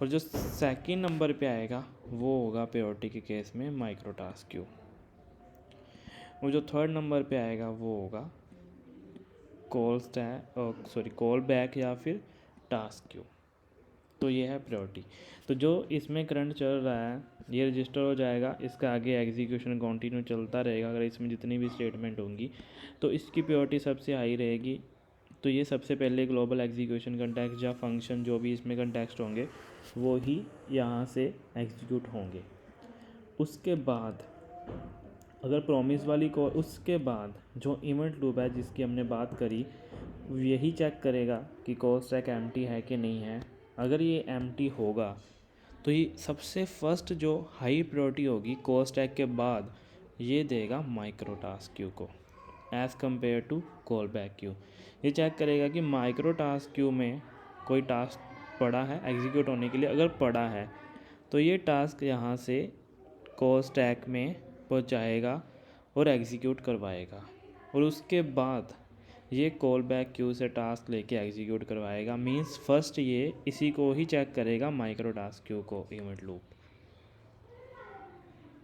और जो सेकंड नंबर पे आएगा वो होगा प्रायोरिटी के केस में माइक्रो टास्क क्यू। और जो थर्ड नंबर पे आएगा वो होगा कॉल बैक या फिर टास्क क्यू। तो ये है प्रायोरिटी। तो जो इसमें करंट चल रहा है ये रजिस्टर हो जाएगा, इसका आगे एग्जीक्यूशन कंटिन्यू चलता रहेगा। अगर इसमें जितनी भी स्टेटमेंट होंगी तो इसकी प्रायोरिटी सबसे हाई रहेगी। तो ये सबसे पहले ग्लोबल एग्जीक्यूशन कंटेक्स्ट या फंक्शन जो भी इसमें कंटेक्स्ट होंगे वो ही यहाँ से एग्जीक्यूट होंगे। उसके बाद अगर प्रॉमिस वाली को, उसके बाद जो इवेंट लूप है जिसकी हमने बात करी, यही चेक करेगा कि कॉल स्टैक एम्प्टी है कि नहीं है। अगर ये एम्प्टी होगा तो ये सबसे फर्स्ट जो हाई प्रायोरिटी होगी कॉल स्टैक के बाद ये देगा माइक्रो टास्क क्यू को as compared to call back queue. ये चेक करेगा कि माइक्रो टास्क क्यू में कोई टास्क पड़ा है एग्जीक्यूट होने के लिए। अगर पड़ा है तो ये टास्क यहाँ से कॉल स्टैक में पहुँचाएगा और एग्जीक्यूट करवाएगा। और उसके बाद ये कॉल बैक क्यू से टास्क लेके एग्जीक्यूट करवाएगा। मींस फर्स्ट ये इसी को ही चेक करेगा, माइक्रो टास्क क्यू को, इवेंट लूप।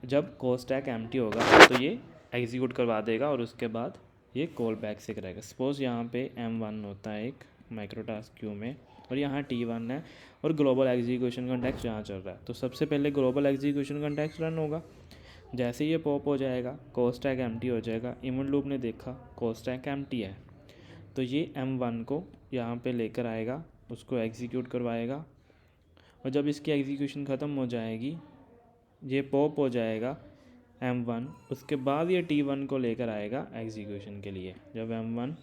जब कॉल स्टैक एम्प्टी होगा तो ये एग्जीक्यूट करवा देगा और उसके बाद ये कॉल बैक से कराएगा। सपोज़ यहाँ पे M1 होता है एक माइक्रो टास्क क्यू में और यहाँ T1 है और ग्लोबल एग्जीक्यूशन कंटेक्स्ट यहाँ चल रहा है। तो सबसे पहले ग्लोबल एग्जीक्यूशन कंटेक्स्ट रन होगा। जैसे ये पॉप हो जाएगा कॉल स्टैक एम्प्टी हो जाएगा। इवेंट लूप ने देखा कॉल स्टैक एम्प्टी है तो ये M1 को यहाँ पे लेकर आएगा, उसको एग्जीक्यूट करवाएगा। और जब इसकी एग्जीक्यूशन ख़त्म हो जाएगी, ये पॉप हो जाएगा M1, उसके बाद ये T1 को लेकर आएगा एग्जीक्यूशन के लिए। जब M1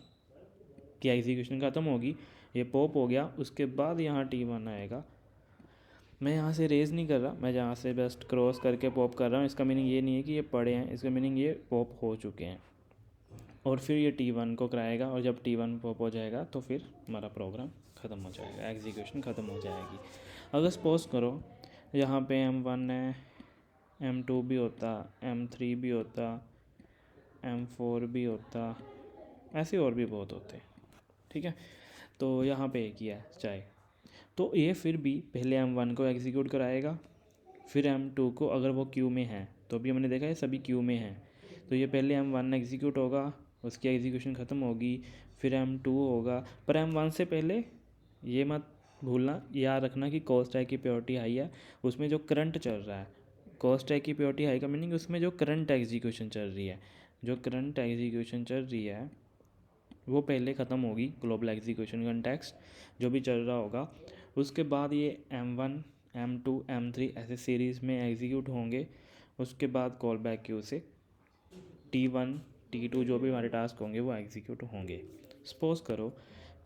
की एग्जीक्यूशन ख़त्म होगी, ये पॉप हो गया, उसके बाद यहाँ T1 आएगा। मैं यहाँ से रेज़ नहीं कर रहा, मैं यहाँ से बस क्रॉस करके पॉप कर रहा हूँ। इसका मीनिंग ये नहीं है कि ये पड़े हैं, इसका मीनिंग ये पॉप हो चुके हैं। और फिर ये T1 को कराएगा और जब T1 पॉप हो जाएगा तो फिर हमारा प्रोग्राम ख़त्म हो जाएगा, एग्जीक्यूशन ख़त्म हो जाएगी। अगर सपोज़ करो यहाँ पे M1 है, M2 भी होता, M3 भी होता, M4 भी होता, ऐसे और भी बहुत होते, ठीक है। तो यहाँ पे एक ही है चाहे, तो ये फिर भी पहले M1 को एग्जीक्यूट कराएगा, फिर M2 को। अगर वो क्यू में है तो अभी हमने देखा है सभी क्यू में हैं, तो ये पहले M1 एग्जीक्यूट होगा, उसकी एग्जीक्यूशन ख़त्म होगी, फिर M2 होगा। पर M1 से पहले ये मत भूलना, याद रखना कि कॉल स्टैक की प्रायोरिटी हाई है, उसमें जो करंट चल रहा है। कॉल स्टैक की प्रायोरिटी हाई का मीनिंग उसमें जो करंट एग्जीक्यूशन चल रही है, जो करंट एग्जीक्यूशन चल रही है वो पहले ख़त्म होगी, ग्लोबल एग्जीक्यूशन कंटेक्स्ट जो भी चल रहा होगा। उसके बाद ये M1, M2, M3 ऐसे सीरीज़ में एग्जीक्यूट होंगे उसके बाद कॉल बैक क्यू से T1 T2 जो भी हमारे टास्क होंगे वो एग्जीक्यूट होंगे। सपोज करो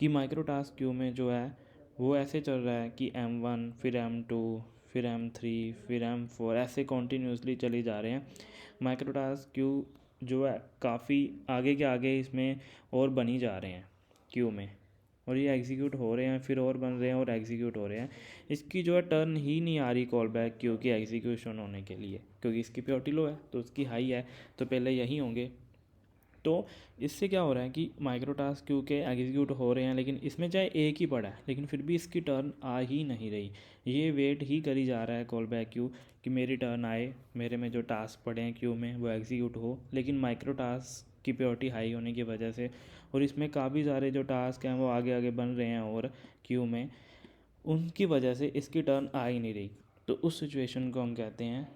कि माइक्रो टास्क क्यू में जो है वो ऐसे चल रहा है कि M1 फिर M2 फिर M3 फिर M4 ऐसे कॉन्टीन्यूसली चले जा रहे हैं। माइक्रो टास्क क्यू जो है काफ़ी आगे के आगे इसमें और बनी जा रहे हैं क्यू में, और ये एग्जीक्यूट हो रहे हैं, फिर और बन रहे हैं और एग्जीक्यूट हो रहे हैं। इसकी जो है टर्न ही नहीं आ रही कॉल बैक क्यू की एग्जीक्यूशन होने के लिए, क्योंकि इसकी प्रायोरिटी लो है तो उसकी हाई है, तो पहले यही होंगे। तो इससे क्या हो रहा है कि माइक्रो टास्क क्यू के एग्जीक्यूट हो रहे हैं, लेकिन इसमें चाहे एक ही पड़ा है लेकिन फिर भी इसकी टर्न आ ही नहीं रही। ये वेट ही करी जा रहा है कॉल बैक क्यू कि मेरी टर्न आए, मेरे में जो टास्क पड़े हैं क्यू में वो एग्जीक्यूट हो, लेकिन माइक्रो टास्क की प्रायोरिटी हाई होने की वजह से और इसमें काफ़ी सारे जो टास्क हैं वो आगे आगे बन रहे हैं और क्यू में, उनकी वजह से इसकी टर्न आ ही नहीं रही। तो उस सिचुएशन को हम कहते हैं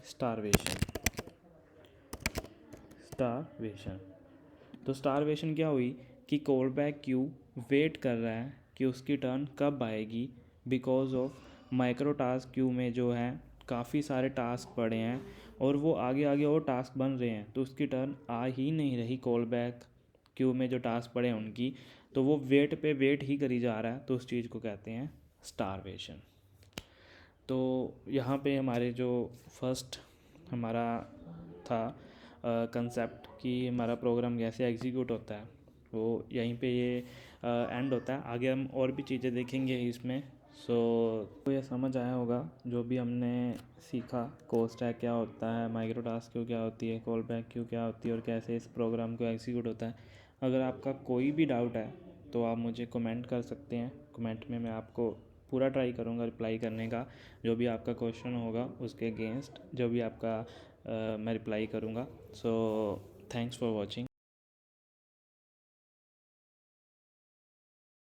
स्टारवेशन। स्टारवेशन तो स्टारवेशन क्या हुई कि कॉल बैक क्यू वेट कर रहा है कि उसकी टर्न कब आएगी, because of micro task Q में जो है काफ़ी सारे टास्क पड़े हैं और वो आगे आगे और टास्क बन रहे हैं, तो उसकी टर्न आ ही नहीं रही कॉल बैक क्यू में जो टास्क पड़े हैं उनकी, तो वो वेट पे वेट ही करी जा रहा है, तो उस चीज़ को कहते हैं स्टारवेशन। तो यहाँ पे हमारे जो फर्स्ट हमारा था कंसेप्ट कि हमारा प्रोग्राम कैसे एग्जीक्यूट होता है, वो यहीं पे ये एंड होता है। आगे हम और भी चीज़ें देखेंगे इसमें। तो ये समझ आया होगा जो भी हमने सीखा, कोड स्टैक क्या होता है, माइक्रो टास्क क्यू क्या होती है, कॉल बैक क्यू क्या होती है और कैसे इस प्रोग्राम को एग्जीक्यूट होता है। अगर आपका कोई भी डाउट है तो आप मुझे कमेंट कर सकते हैं। कमेंट में मैं आपको पूरा ट्राई करूँगा रिप्लाई करने का। जो भी आपका क्वेश्चन होगा उसके अगेंस्ट जो भी आपका मैं रिप्लाई करूँगा। So thanks for watching.